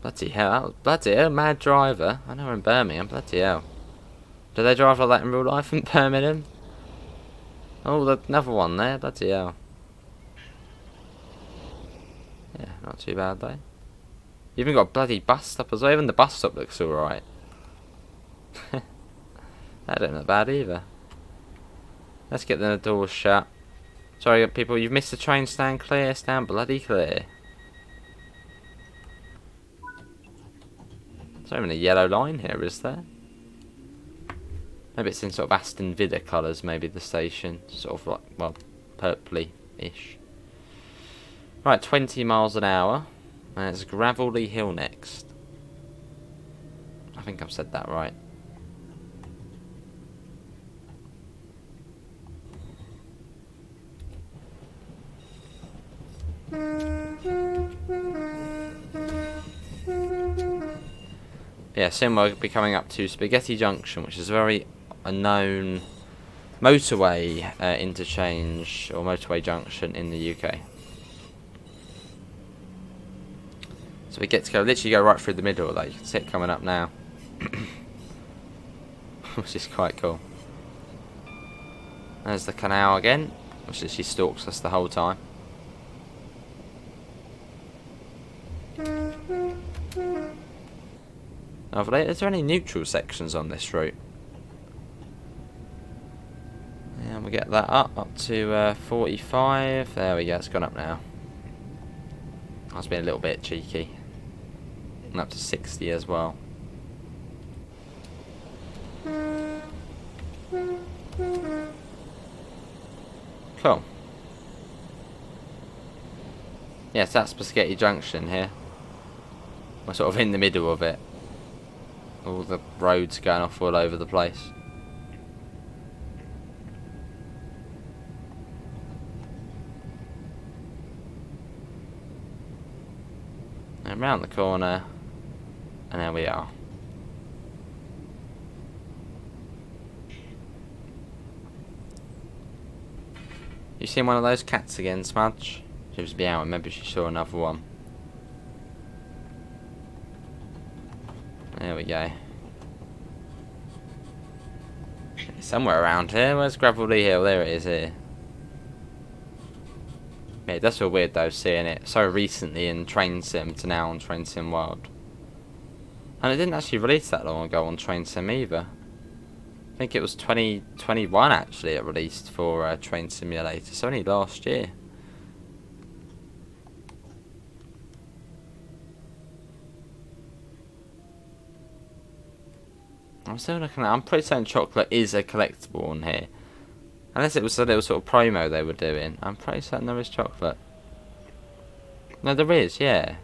Bloody hell. Bloody hell, mad driver. I know we're in Birmingham. Bloody hell. Do they drive like that in real life in Birmingham? Oh, there's another one there. Bloody hell. Yeah, not too bad though. You even got a bloody bus stop as well. Even the bus stop looks alright. That don't look bad either. Let's get the doors shut. Sorry people, you've missed the train. Stand clear. Stand bloody clear. There's not even a yellow line here, is there? Maybe it's in sort of Aston Villa colours, maybe the station. Sort of like, well, purpley-ish. Right, 20 miles an hour. And it's Gravelly Hill next. I think I've said that right. Yeah, soon we'll be coming up to Spaghetti Junction, which is a very known motorway interchange or motorway junction in the UK. So we get to literally go right through the middle of that. You can see it coming up now. Which is quite cool. There's the canal again, which literally stalks us the whole time. Lovely. Is there any neutral sections on this route? Yeah, we get that up to 45. There we go, it's gone up now. I was being a little bit cheeky. And up to 60 as well. Cool. Yes, that's Spaghetti Junction here. We're sort of in the middle of it. All the roads going off all over the place. And round the corner, and there we are. You seen one of those cats again, Smudge? She was meowing, maybe she saw another one. There we go. Somewhere around here. Where's Gravelly Hill? There it is here. Yeah, that's so weird though, seeing it so recently in Train Sim to now on Train Sim World. And it didn't actually release that long ago on Train Sim either. I think it was 2021 actually it released for Train Simulator, so only last year. I'm still looking at. I'm pretty certain chocolate is a collectible on here, unless it was a little sort of promo they were doing. I'm pretty certain there is chocolate. No, there is. Yeah.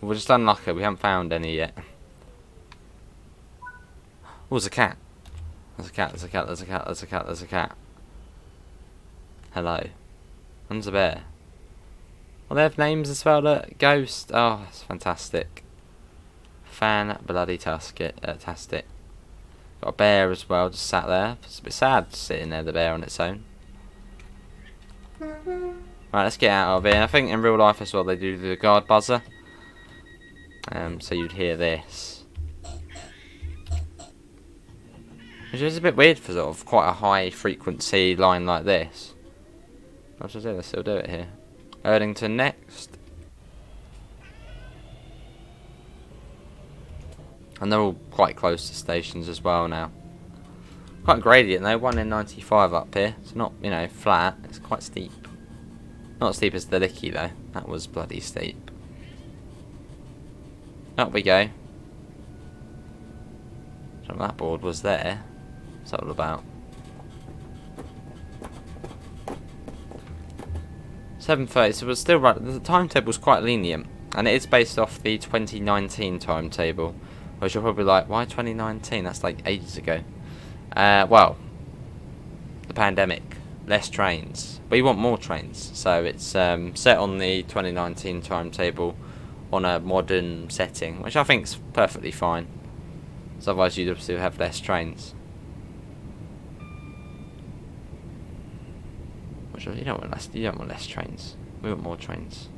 We're just unlucky. We haven't found any yet. Oh, there's a cat. There's a cat. There's a cat. There's a cat. There's a cat. There's a cat. Hello. And a bear. Well, they have names as well. Look, Ghost. Oh, that's fantastic. Tastic. Got a bear as well, just sat there. It's a bit sad sitting there, the bear on its own. Right, let's get out of here. I think in real life as well they do the guard buzzer. So you'd hear this. Which is a bit weird for sort of quite a high frequency line like this. I should say they still do it here. Erdington next. And they're all quite close to stations as well now. Quite gradient though, 1 in 95 up here. It's not, you know, flat, it's quite steep. Not as steep as the Licky though, that was bloody steep. Up we go. So that board was there. What's that all about? 7:30, so we're still right. The timetable's quite lenient, and it is based off the 2019 timetable. Which you're probably like, why 2019? That's like ages ago. Well, the pandemic, less trains. But you want more trains, so it's set on the 2019 timetable on a modern setting, which I think is perfectly fine. So otherwise you'd still have less trains. You don't want less trains. We want more trains.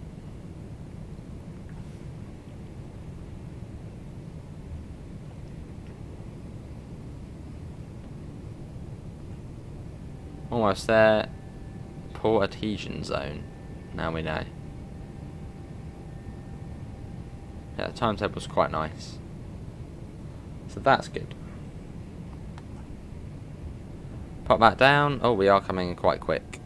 Almost there. Poor adhesion zone. Now we know. Yeah, the timetable's quite nice. So that's good. Pop that down. Oh, we are coming in quite quick.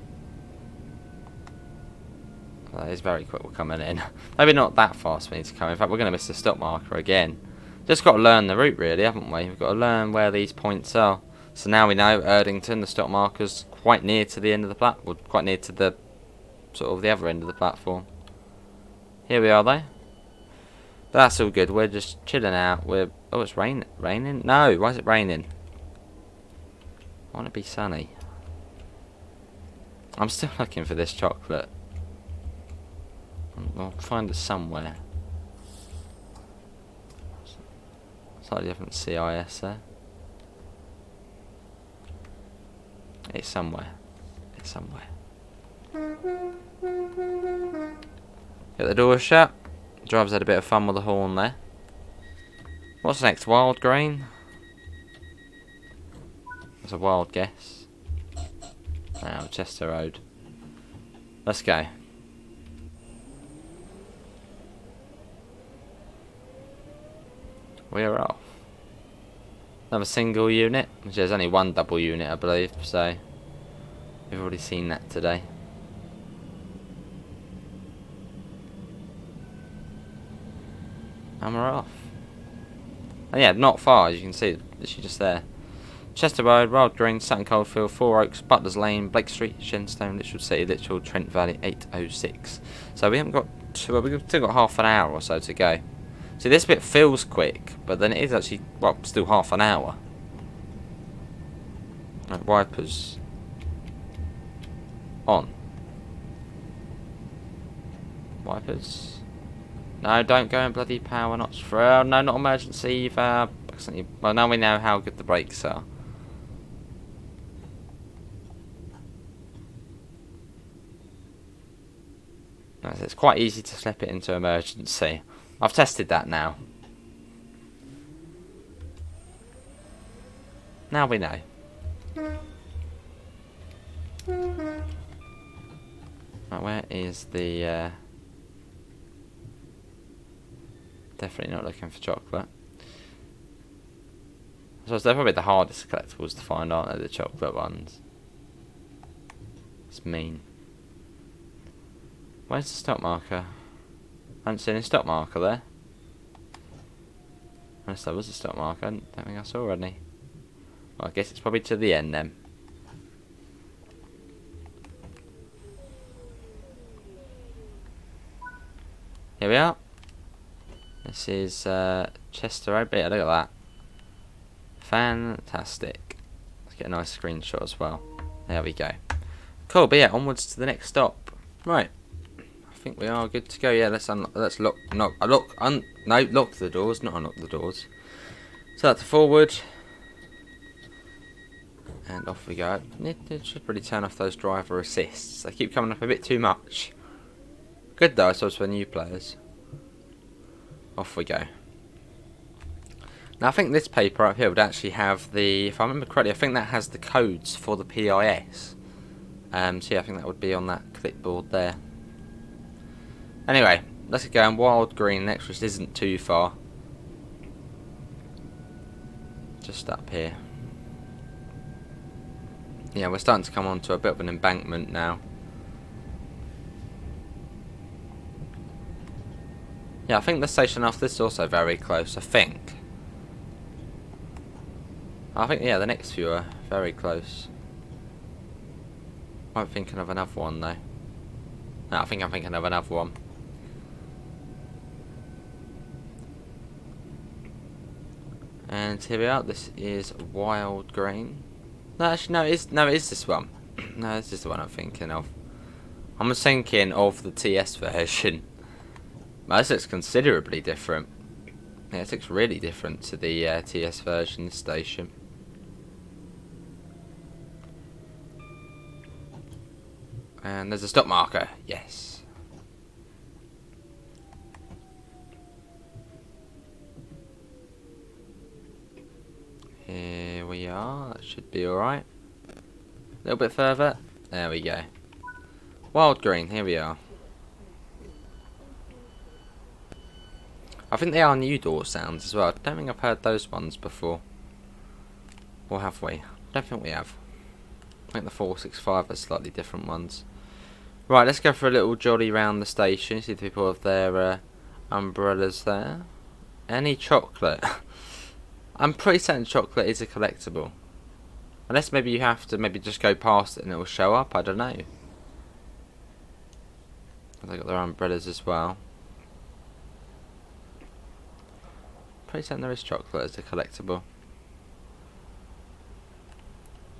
That is very quick, we're coming in. Maybe not that fast we need to come. In fact, we're going to miss the stop marker again. Just got to learn the route really, haven't we? We've got to learn where these points are. So now we know Erdington, the stop marker's quite near to the end of the platform. Quite near to the sort of the other end of the platform. Here we are though. That's all good. We're just chilling out. Oh, it's raining? No, why is it raining? I want to be sunny. I'm still looking for this chocolate. I'll find it somewhere. Slightly different CIS there. It's somewhere. It's somewhere. Get the door shut. Driver's had a bit of fun with the horn there. What's next? Wild Green? That's a wild guess. Now, Chester Road. Let's go. We're off. Another single unit, which there's only one double unit I believe, so we've already seen that today. And we're off. And yeah, not far, as you can see, literally just there. Chester Road, Wild Green, Sutton Coldfield, Four Oaks, Butler's Lane, Blake Street, Shenstone, Lichfield City, Lichfield Trent Valley, 8:06. So we haven't got, well, we've still got half an hour or so to go. See, this bit feels quick, but then it is actually, well, still half an hour. Right, wipers on. Wipers. No, don't go in bloody power notch for. Oh, no, not emergency either. Well, now we know how good the brakes are. No, so it's quite easy to slip it into emergency. I've tested that now. Now we know. Right, where is the... Definitely not looking for chocolate. So they're probably the hardest collectibles to find, aren't they? The chocolate ones. It's mean. Where's the stop marker? I haven't seen a stop marker there. Unless there was a stop marker, I don't think I saw any. Well, I guess it's probably to the end then. Here we are. This is Chester Road. Yeah, look at that. Fantastic. Let's get a nice screenshot as well. There we go. Cool, but yeah, onwards to the next stop. Right. I think we are good to go. Yeah, let's unlock. Let's lock. No, lock the doors, not unlock the doors. So that's forward. And off we go. It should really turn off those driver assists. They keep coming up a bit too much. Good though, I suppose, for new players. Off we go. Now I think this paper up here would actually have the, if I remember correctly, I think that has the codes for the PIS. So yeah, I think that would be on that clipboard there. Anyway, let's get going. Wild Green next, which isn't too far. Just up here. Yeah, we're starting to come onto a bit of an embankment now. Yeah, I think the station after this is also very close, I think. Yeah, the next few are very close. I'm thinking of another one though. No, I think I'm thinking of another one. And here we are, this is Wild Green. No, actually, no, it is this one. No, this is the one I'm thinking of. I'm thinking of the TS version. Well, this looks considerably different. Yeah, this looks really different to the TS version, this station. And there's a stop marker, yes. Here we are, that should be alright. A little bit further, there we go. Wild Green, here we are. I think they are new door sounds as well. I don't think I've heard those ones before. Or have we? I don't think we have. I think the 465 are slightly different ones. Right, let's go for a little jolly round the station. See the people with their umbrellas there. Any chocolate? I'm pretty certain chocolate is a collectible. Unless maybe you have to maybe just go past it and it will show up. I don't know. They've got their umbrellas as well. Pretty certain there is chocolate as a collectible.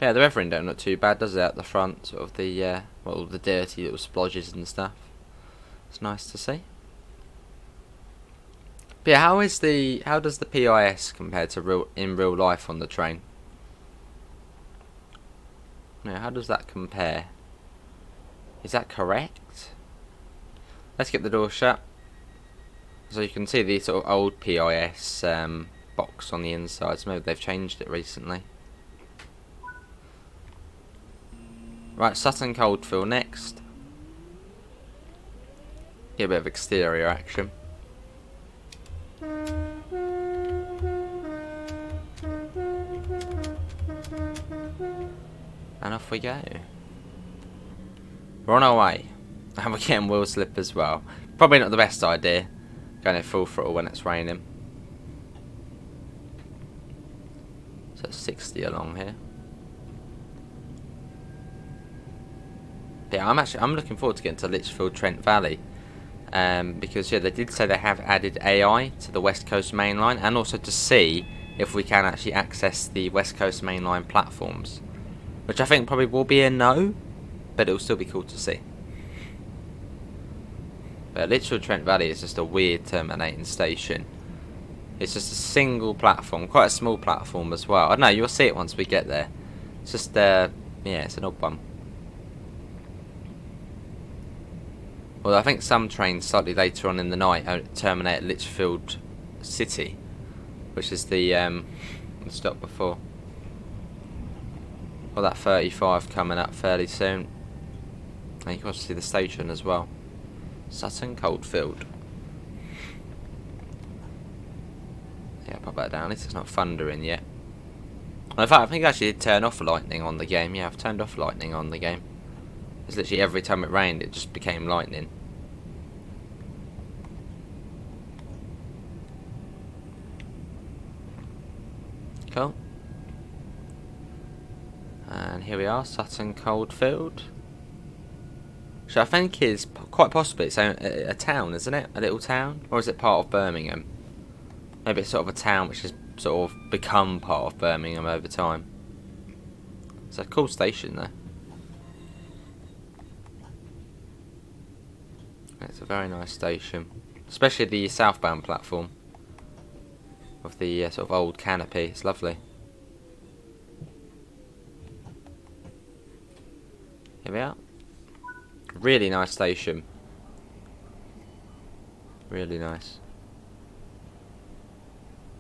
Yeah, the weathering don't look too bad, does it? At the front, sort of the well, the dirty little splodges and stuff. It's nice to see. But yeah, how does the PIS compare to in real life on the train? Yeah, how does that compare? Is that correct? Let's get the door shut. So you can see the sort of old PIS box on the inside. So maybe they've changed it recently. Right, Sutton Coldfield next. Get a bit of exterior action. And off we go. We're on our way. And we're getting wheel slip as well. Probably not the best idea. Going at full throttle when it's raining. So it's 60 along here. Yeah, I'm looking forward to getting to Lichfield Trent Valley. Because yeah, they did say they have added AI to the West Coast Main Line, and also to see if we can actually access the West Coast Main Line platforms. Which I think probably will be a no, but it'll still be cool to see. But Lichfield Trent Valley is just a weird terminating station. It's just a single platform, quite a small platform as well. I don't know, you'll see it once we get there. It's just, yeah, it's an odd one. Although I think some trains slightly later on in the night terminate at Lichfield City, which is the stop before. Well, that 35 coming up fairly soon. And you can also see the station as well. Sutton Coldfield. Yeah, pop that down. At least it's not thundering yet. Well, in fact, I think I actually did turn off lightning on the game. Yeah, I've turned off lightning on the game. It's literally every time it rained, it just became lightning. Cool. And here we are, Sutton Coldfield. Which I think is quite possibly it's a town, isn't it? A little town? Or is it part of Birmingham? Maybe it's sort of a town which has sort of become part of Birmingham over time. It's a cool station though. It's a very nice station. Especially the southbound platform. With the sort of old canopy. It's lovely. Here we are. Really nice station. Really nice.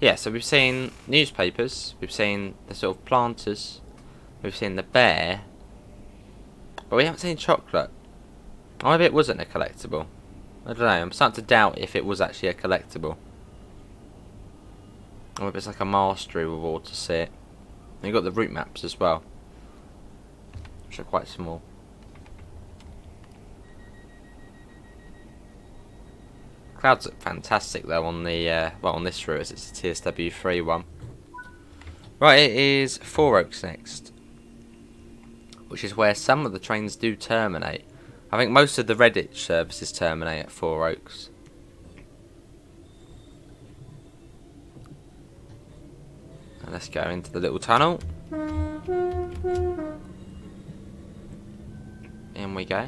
Yeah, so we've seen newspapers, we've seen the sort of planters, we've seen the bear, but we haven't seen chocolate. Or maybe it wasn't a collectible. I don't know, I'm starting to doubt if it was actually a collectible. Or maybe it's like a mastery reward to see it. And you've got the route maps as well, which are quite small. Clouds look fantastic though on the well, on this route as it's a TSW3 one. Right, it is Four Oaks next, which is where some of the trains do terminate. I think most of the Redditch services terminate at Four Oaks. And let's go into the little tunnel. In we go.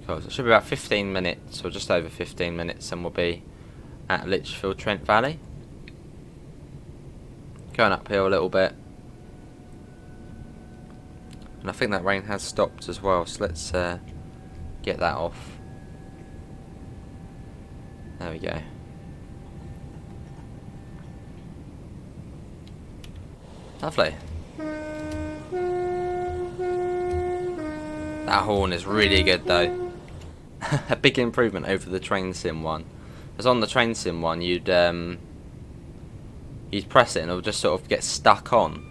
Cool, so it should be about 15 minutes, or just over 15 minutes, and we'll be at Lichfield Trent Valley. Going uphill a little bit. And I think that rain has stopped as well, so let's get that off. There we go. Lovely. That horn is really good though. A big improvement over the train sim one. Because on the train sim one, you'd press it and it would just sort of get stuck on,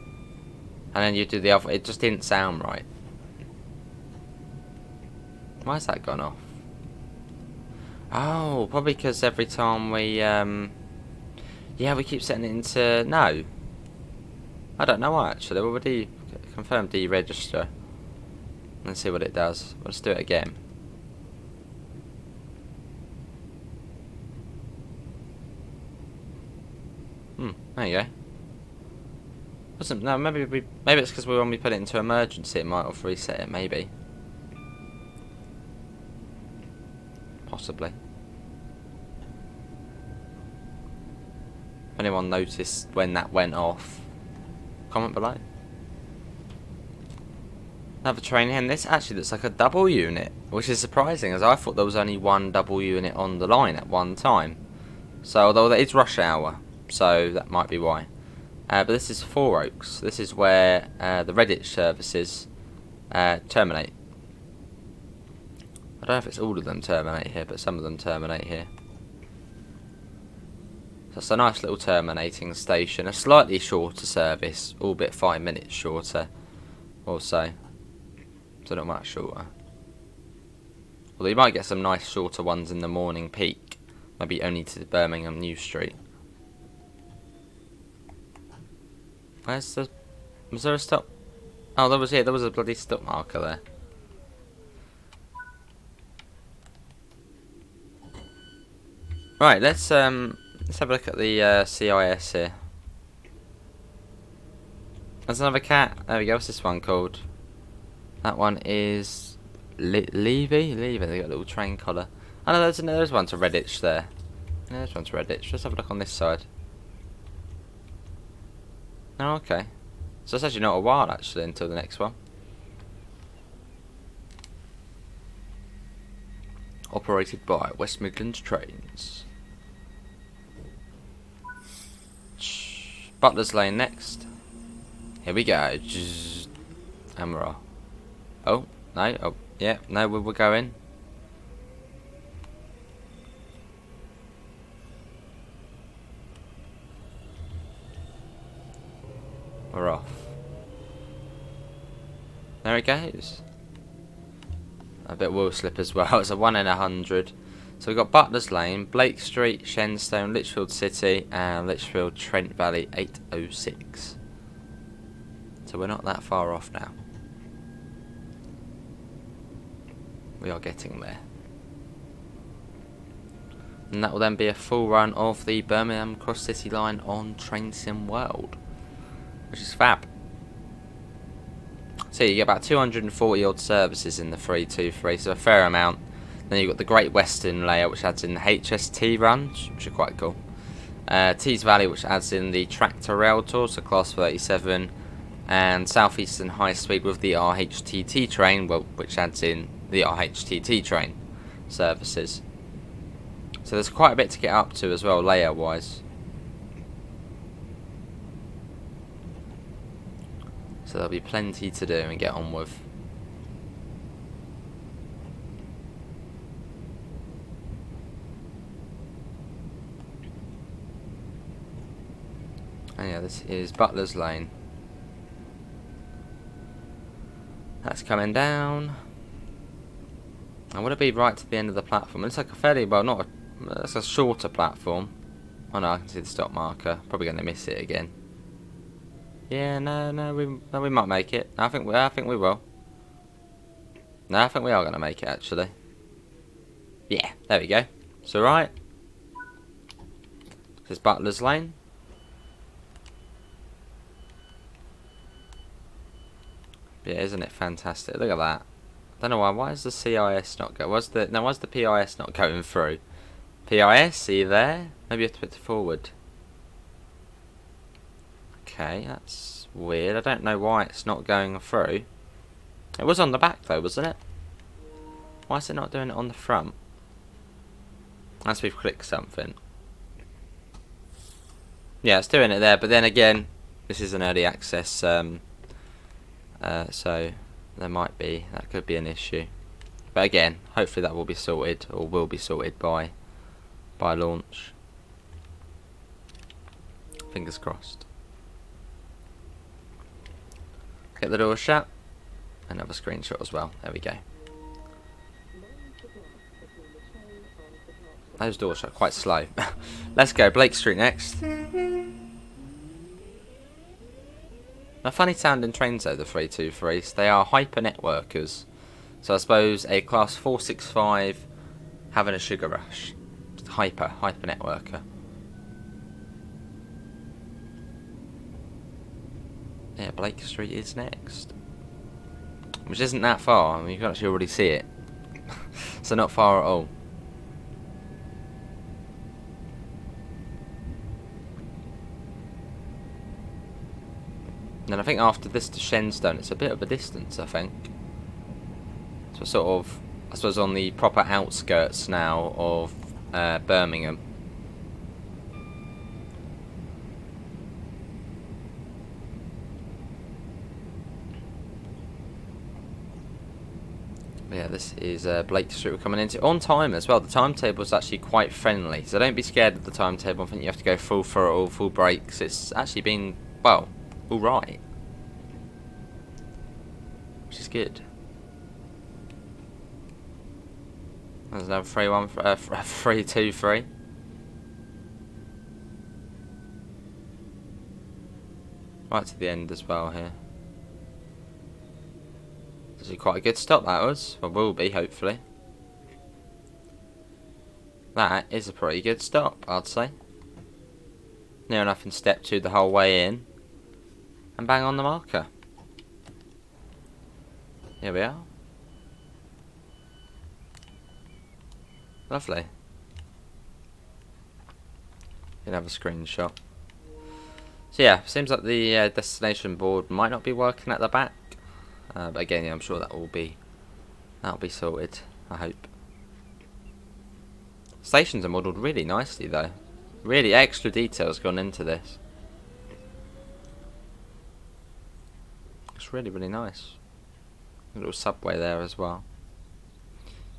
and then you do the other. It just didn't sound right. Why's that gone off? Oh, probably because every time we yeah, we keep setting it into no. I don't know why actually. We'll confirm deregister and see what it does. Let's do it again. There you go. No, maybe it's because when we put it into emergency, it might have reset it. Maybe, possibly. If anyone noticed when that went off, comment below. Another train here, and this actually looks like a double unit, which is surprising, as I thought there was only one double unit on the line at one time. So, although it is rush hour, so that might be why. But this is Four Oaks. This is where the Redditch services terminate. I don't know if it's all of them terminate here, but some of them terminate here. So it's a nice little terminating station. A slightly shorter service, albeit 5 minutes shorter or so. So not much shorter. Although you might get some nice shorter ones in the morning peak. Maybe only to the Birmingham New Street. Where's the... Was there a stop? Oh, there was a bloody stop marker there. Right, let's have a look at the CIS here. There's another cat. There we go. What's this one called? That one is Levy? They got a little train collar. I know there's one to Redditch there. Yeah, there's one to Redditch. Let's have a look on this side. Oh, okay. So it's actually not a while actually until the next one. Operated by West Midlands Trains. Butler's Lane next. Here we go. And we're off. Oh, no. Oh, yeah. No, we're going. We're off. There it goes. A bit wheel slip as well. It's a 1 in 100. So we've got Butler's Lane, Blake Street, Shenstone, Lichfield City, and Lichfield Trent Valley 806. So we're not that far off now. We are getting there. And that will then be a full run of the Birmingham Cross City Line on Trainsim World, which is fab. So you get about 240 odd services in the 323, so a fair amount. Then you've got the Great Western layout, which adds in the HST runs, which are quite cool. Tees Valley, which adds in the tractor rail tour, so class 37, and South Eastern High Speed with the RHTT train, which adds in the RHTT train services. So there's quite a bit to get up to as well, layout wise. So there'll be plenty to do and get on with. And yeah, this is Butler's Lane. That's coming down. I want to be right to the end of the platform. It's like a fairly, well, not a, it's a shorter platform. Oh no, I can see the stop marker. Probably going to miss it again. Yeah, no, we might make it. I think we will. No, I think we are going to make it actually. Yeah, there we go. It's alright. This is Butler's Lane. Yeah, isn't it fantastic? Look at that. Don't know why. Why is the CIS not go? Why's the PIS not going through? PIS, are you there? Maybe you have to put it forward. Okay, that's weird. I don't know why it's not going through. It was on the back though, wasn't it? Why is it not doing it on the front? Unless we've clicked something. Yeah, it's doing it there, but then again, this is an early access, so that could be an issue. But again, hopefully that will be sorted, or will be sorted by launch. Fingers crossed. Get the door shut. Another screenshot as well. There we go. Those doors shut quite slow. Let's go. Blake Street next. A funny sounding trains though, the 323s. They are hyper networkers. So I suppose a class 465 having a sugar rush. Hyper networker. Yeah, Blake Street is next. Which isn't that far. I mean, you can actually already see it. So not far at all. And I think after this to Shenstone, it's a bit of a distance, I think. So sort of, I suppose, on the proper outskirts now of Birmingham. But yeah, this is Blake Street we're coming into. On time as well. The timetable is actually quite friendly. So don't be scared of the timetable. I think you have to go full throttle, full brakes. It's actually been, well, alright. Which is good. There's another 323. Right to the end as well here. This is quite a good stop that was. Well, will be, hopefully. That is a pretty good stop, I'd say. Near enough in step 2 the whole way in. And bang on the marker. Here we are. Lovely. Can have a screenshot. So yeah, seems like the destination board might not be working at the back, but again, yeah, I'm sure that'll be sorted. I hope. Stations are modelled really nicely though. Really extra details gone into this. It's really, really nice. A little subway there as well.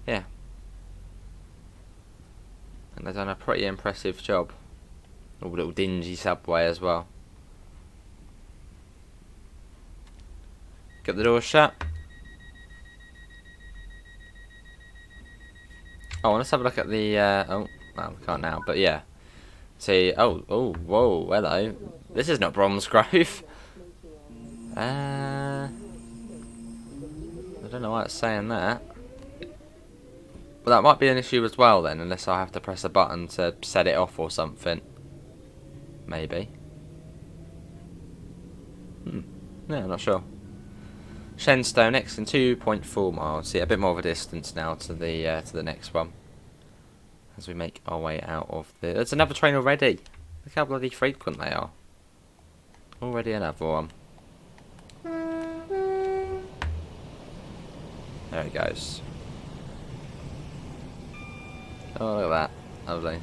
Yeah. And they've done a pretty impressive job. A little dingy subway as well. Get the door shut. Oh, let's have a look at the, oh, well, we can't now, but yeah. See, oh, whoa, hello. This is not Bromsgrove. I don't know why it's saying that. Well, that might be an issue as well then, unless I have to press a button to set it off or something. Maybe. Yeah, I'm not sure. Shenstone next in 2.4 miles. See, a bit more of a distance now to the next one. As we make our way out of the... There's another train already. Look how bloody frequent they are. Already another one. There it goes. Oh, look at that. Lovely.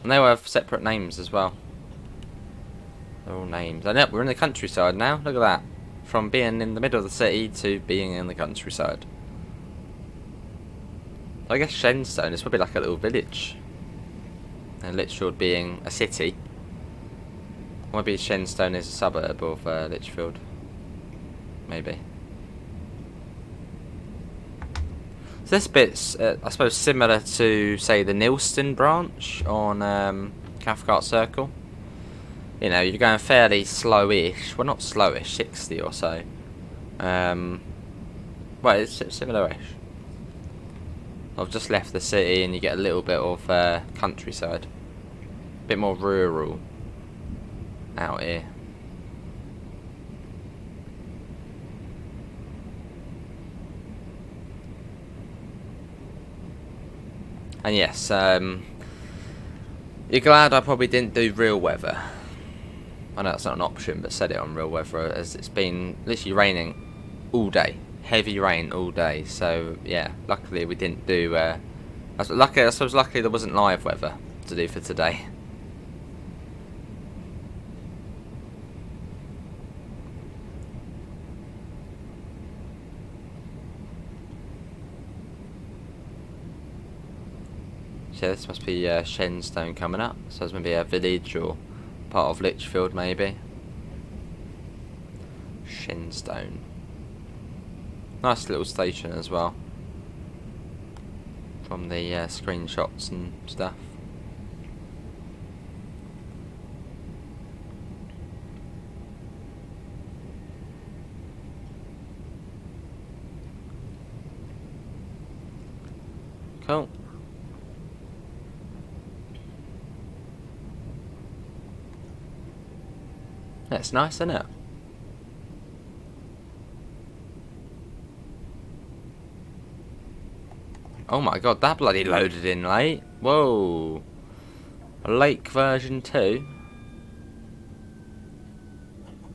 And they all have separate names as well. They're all names. I know, we're in the countryside now. Look at that. From being in the middle of the city to being in the countryside. I guess Shenstone is probably like a little village. And Lichfield being a city. Maybe Shenstone is a suburb of Lichfield. Maybe. So this bit's, I suppose, similar to, say, the Nilston branch on Cathcart Circle. You know, you're going fairly slowish. Well, not slowish, 60 or so. Well, it's similar-ish. I've just left the city and you get a little bit of countryside. A bit more rural out here. And yes, you're glad I probably didn't do real weather. I know that's not an option, but set it on real weather as it's been literally raining all day. Heavy rain all day, so yeah, luckily we didn't do, I suppose luckily there wasn't live weather to do for today. So this must be Shenstone coming up, so it's maybe a village or part of Lichfield maybe. Shenstone. Nice little station as well. From the screenshots and stuff. Cool. That's nice, isn't it? Oh my god, that bloody loaded in late. Whoa. A Lake version 2.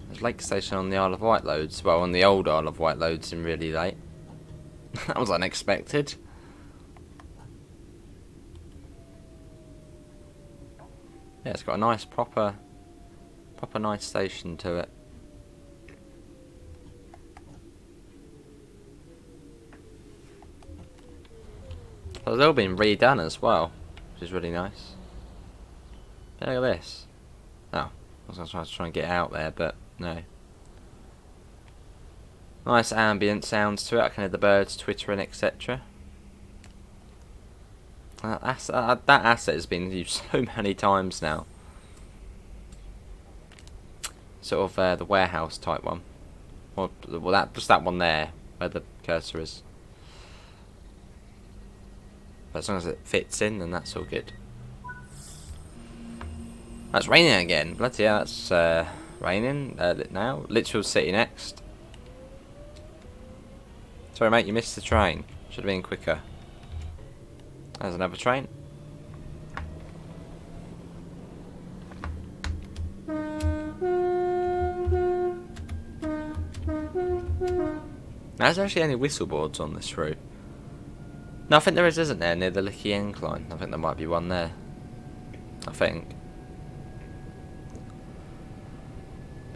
There's Lake Station on the Isle of Wight loads. Well, on the old Isle of Wight loads in really late. That was unexpected. Yeah, it's got a nice proper nice station to it. So it's all been redone as well, which is really nice. Look at this. Oh, I was going to try and get out there, but no. Nice ambient sounds to it. I can hear the birds twittering, etc. That asset has been used so many times now. Sort of the warehouse type one. Well, just that one there, where the cursor is. But as long as it fits in, then that's all good. That's raining again. Bloody hell, that's raining now. Lichfield City next. Sorry mate, you missed the train. Should have been quicker. There's another train. There's actually any whistleboards on this route. No, I think there is, isn't there, near the Licky Incline? I think there might be one there. I think.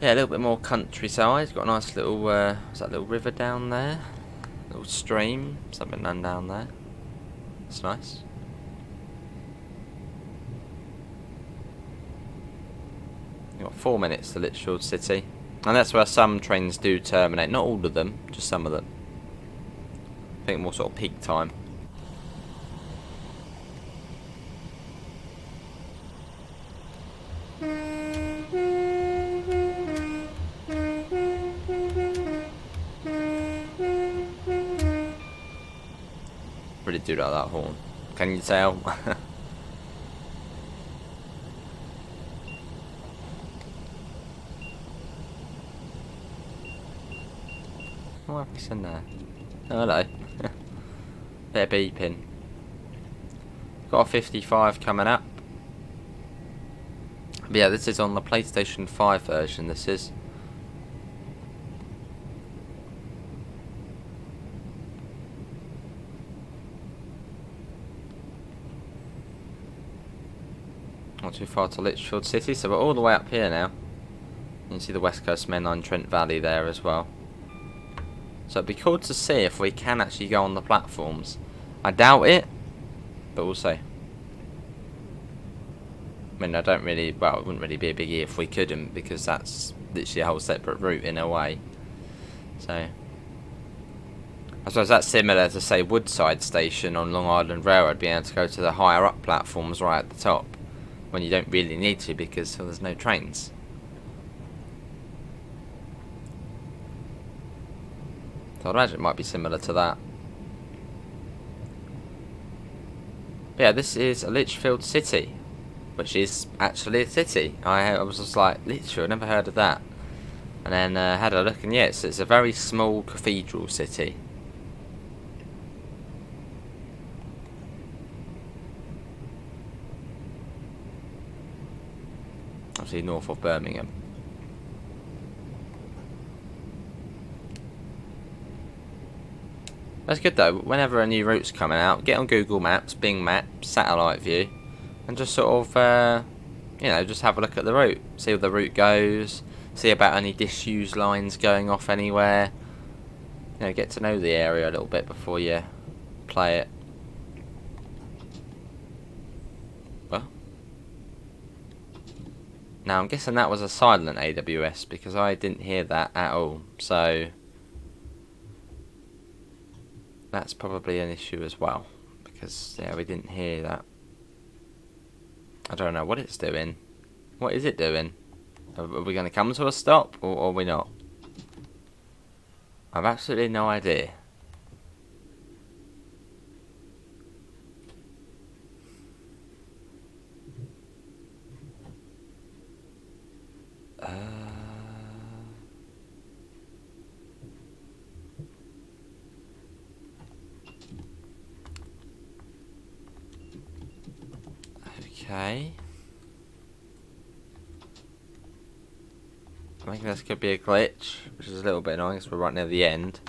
Yeah, a little bit more countryside. Got a nice little, is that little river down there? Little stream, something down there. It's nice. You've got 4 minutes to Lichfield City. And that's where some trains do terminate. Not all of them, just some of them. I think more sort of peak time. Really do like that horn. Can you tell? What have we seen there? Oh, hello. Bit of beeping. Got a 55 coming up. But yeah, this is on the PlayStation 5 version, this is. Not too far to Lichfield City, so we're all the way up here now. You can see the West Coast Main Line Trent Valley there as well. So it'd be cool to see if we can actually go on the platforms. I doubt it, but we'll see. I mean, I don't really, well, it wouldn't really be a biggie if we couldn't, because that's literally a whole separate route in a way. So, I suppose that's similar to, say, Woodside Station on Long Island Railroad, being able to go to the higher up platforms right at the top, when you don't really need to because there's no trains. So I'd imagine it might be similar to that. But yeah, this is a Lichfield City, which is actually a city. I was just like, Lichfield, never heard of that. And then had a look, and yes, it's a very small cathedral city. Obviously north of Birmingham. That's good though, whenever a new route's coming out, get on Google Maps, Bing Maps, Satellite View, and just sort of, you know, just have a look at the route, see where the route goes, see about any disused lines going off anywhere, you know, get to know the area a little bit before you play it. Well, now I'm guessing that was a silent AWS because I didn't hear that at all, so that's probably an issue as well, because yeah, we didn't hear that. I don't know what it's doing. What is it doing? Are we going to come to a stop, or are we not? I've absolutely no idea. Okay. I think this could be a glitch, which is a little bit annoying because we're right near the end.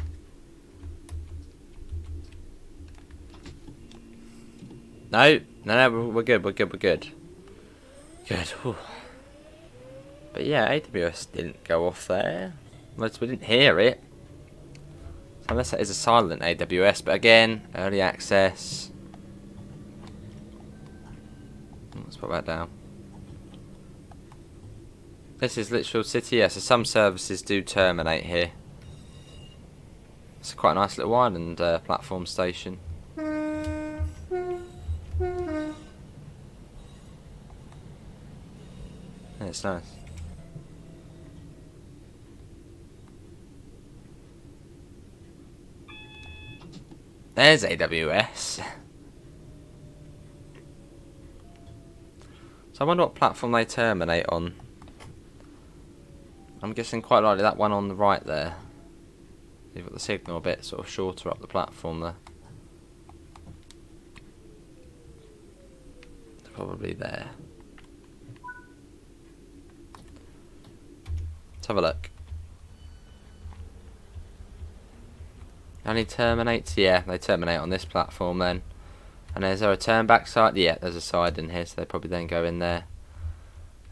No, we're good, we're good. Good. Whew. But yeah, AWS didn't go off there. We didn't hear it. So unless that is a silent AWS, but again, early access. Let's put that down. This is Lichfield City, yeah, so some services do terminate here. It's quite a nice little island platform station. Yeah, it's nice. There's AWS. So I wonder what platform they terminate on. I'm guessing quite likely that one on the right there. You've got the signal a bit sort of shorter up the platform there. probably there. Let's have a look. Only terminates? Yeah, they terminate on this platform then. And is there a turn back side? Yeah, there's a side in here, so they probably then go in there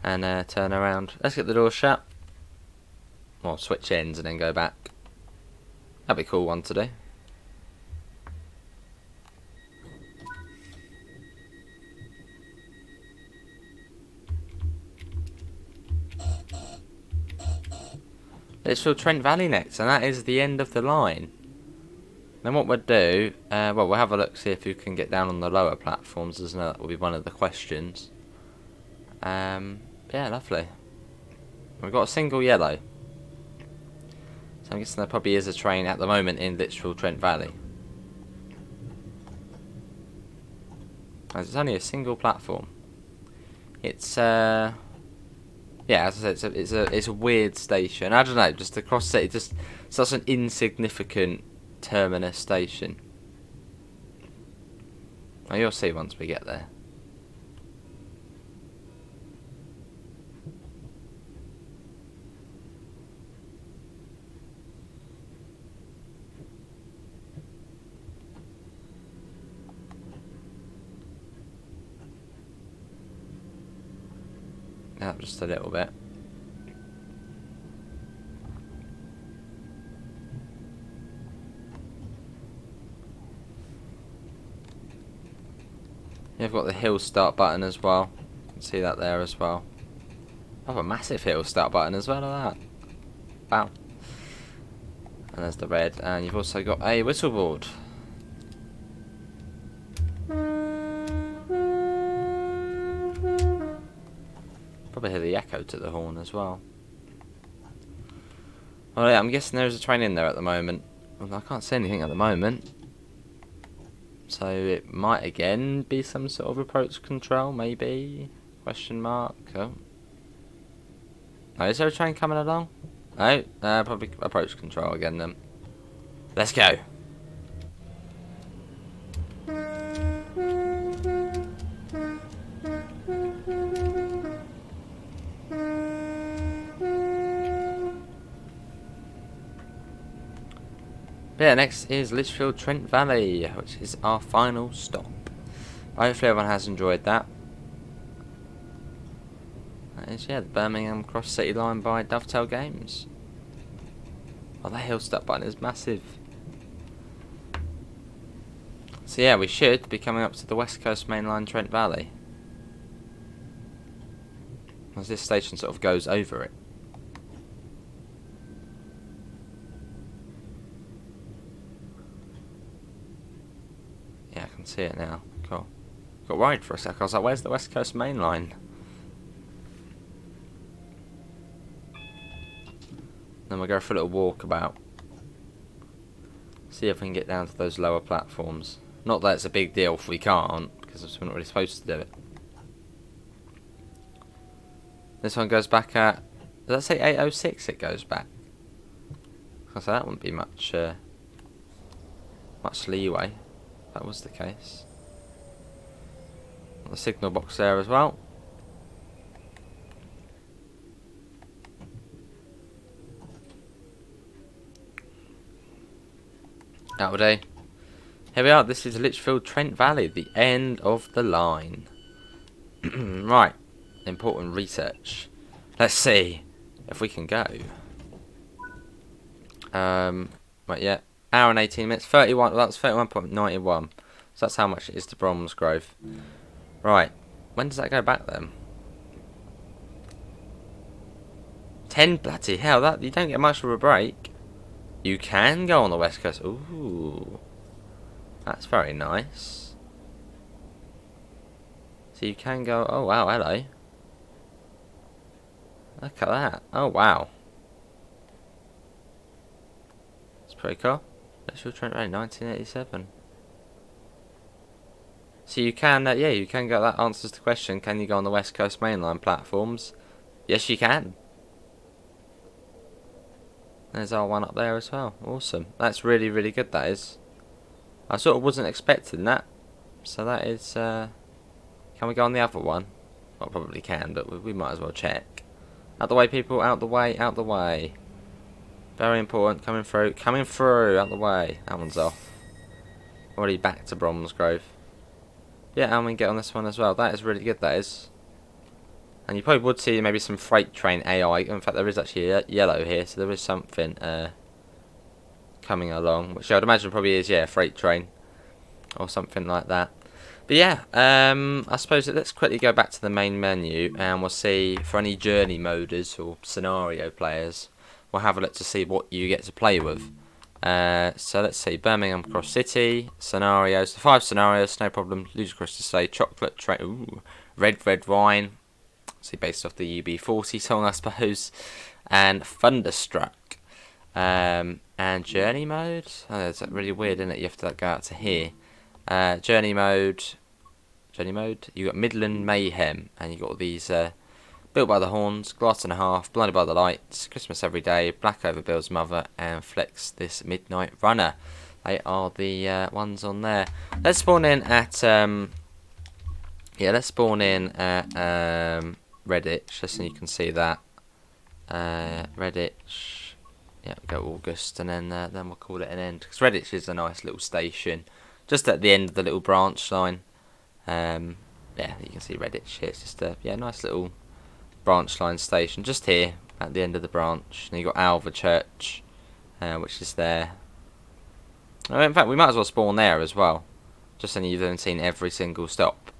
and turn around. Let's get the door shut. Or switch ends and then go back. That'd be a cool one to do. Lichfield Trent Valley next, and that is the end of the line. Then what we'll do, well, we'll have a look, see if you can get down on the lower platforms, as that will be one of the questions. Yeah, lovely. We've got a single yellow. So I'm guessing there probably is a train at the moment in Lichfield Trent Valley. As it's only a single platform. It's yeah, as I said, it's a weird station. I don't know, just across the city, just such an insignificant terminus station. Oh, you'll see once we get there. Yeah, just a little bit. You've got the hill start button as well. You can see that there as well. I have a massive hill start button as well. Look at that. Wow. And there's the red. And you've also got a whistle board. Probably hear the echo to the horn as well. Well, yeah, I'm guessing there's a train in there at the moment. Well, I can't see anything at the moment. So it might again be some sort of approach control, maybe? Question mark. Oh, is there a train coming along? No, probably approach control again then. Let's go. Yeah, next is Lichfield Trent Valley, which is our final stop. Hopefully everyone has enjoyed that. That is, yeah, the Birmingham Cross City Line by Dovetail Games. Oh, that hill stop button is massive. So yeah, we should be coming up to the West Coast Main Line Trent Valley, as this station sort of goes over it. Yeah, I can see it now. Cool. Got worried for a sec. I was like, where's the West Coast Main Line? Then we'll go for a little walkabout. See if we can get down to those lower platforms. Not that it's a big deal if we can't, because we're not really supposed to do it. This one goes back at... Does that say 8:06 it goes back? So that wouldn't be much leeway. If that was the case. Got the signal box there as well. That will do. Here we are. This is Lichfield Trent Valley, the end of the line. Right. Important research. Let's see if we can go. Right, yeah. Hour and 18 minutes. 31. Well, that's 31.91. So that's how much it is to Bromsgrove. Right. When does that go back then? 10 bloody hell. That you don't get much of a break. You can go on the West Coast. Ooh. That's very nice. So you can go... Oh, wow, hello. Look at that. Oh, wow. It's pretty cool. Lichfield Trent Valley, 1987. So you can... yeah, you can go... That answers the question. Can you go on the West Coast mainline platforms? Yes, you can. There's our one up there as well. Awesome. That's really, really good, that is. I sort of wasn't expecting that. So that is Can we go on the other one? Well, probably can, but we might as well check. Out the way, people. Out the way. Out the way. Very important. Coming through. Coming through. Out the way. That one's off. Already back to Bromsgrove. Yeah, and we can get on this one as well. That is really good, that is. And you probably would see maybe some freight train AI. In fact, there is actually a yellow here, so there is something coming along. Which I would imagine probably is, yeah, a freight train. Or something like that. But yeah, I suppose let's quickly go back to the main menu. And we'll see, for any journey moders or scenario players, we'll have a look to see what you get to play with. So let's see, Birmingham Cross City, scenarios, the 5 scenarios, no problem, ludicrous to say, chocolate, red wine, see based off the UB40 song I suppose, and Thunderstruck, and journey mode, oh, it's really weird isn't it, you have to go out to here, journey mode, you got Midland Mayhem, and you got all these, Built by the Horns, Glass and a Half, Blinded by the Lights, Christmas Every Day, Black Over Bill's Mother, and Flex This Midnight Runner. They are the ones on there. Let's spawn in at Redditch, just so you can see that. Redditch. Yeah, we go August, and then we'll call it an end. Because Redditch is a nice little station, just at the end of the little branch line. Yeah, you can see Redditch here. It's just a nice little branch line station just here at the end of the branch. And you got Alva Church, which is there. In fact, we might as well spawn there as well, just so you've then seen every single stop.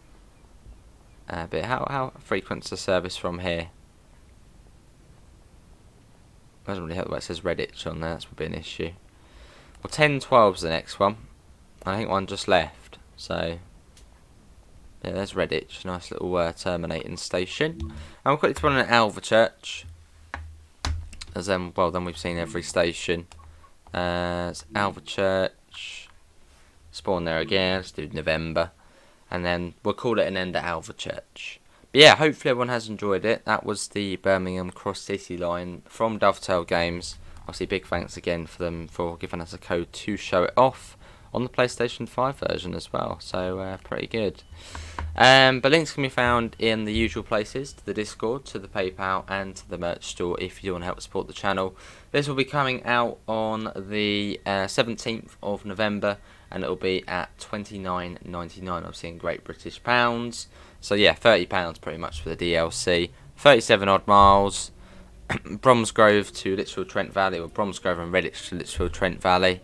But how frequent's the service from here? Doesn't really help the way it says Redditch on there. That's probably an issue. Well, 10:12's the next one. I think one just left. So yeah, there's Redditch, nice little terminating station. And we'll quickly spawn in at Alva Church. As then we've seen every station. It's Alva Church. Spawn there again. Let's do November, and then we'll call it an end at Alva Church. But yeah, hopefully everyone has enjoyed it. That was the Birmingham Cross City Line from Dovetail Games. Obviously, big thanks again for them for giving us a code to show it off on the PlayStation 5 version as well. So pretty good. But links can be found in the usual places, to the Discord, to the PayPal, and to the merch store if you want to help support the channel. This will be coming out on the 17th of November, and it will be at £29.99, obviously in Great British Pounds. So yeah, £30 pretty much for the DLC. 37 odd miles. Bromsgrove to Lichfield Trent Valley, or Bromsgrove and Redditch to Lichfield Trent Valley.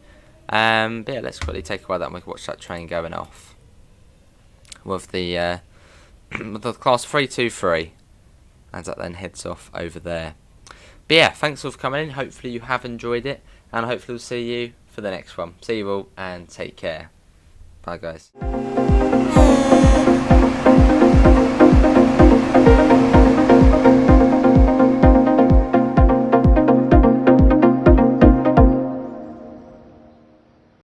But yeah, let's quickly take away that and we can watch that train going off with the with the class 323 as that then heads off over there. But yeah, thanks all for coming in. Hopefully you have enjoyed it, and hopefully we'll see you for the next one. See you all and take care. Bye guys.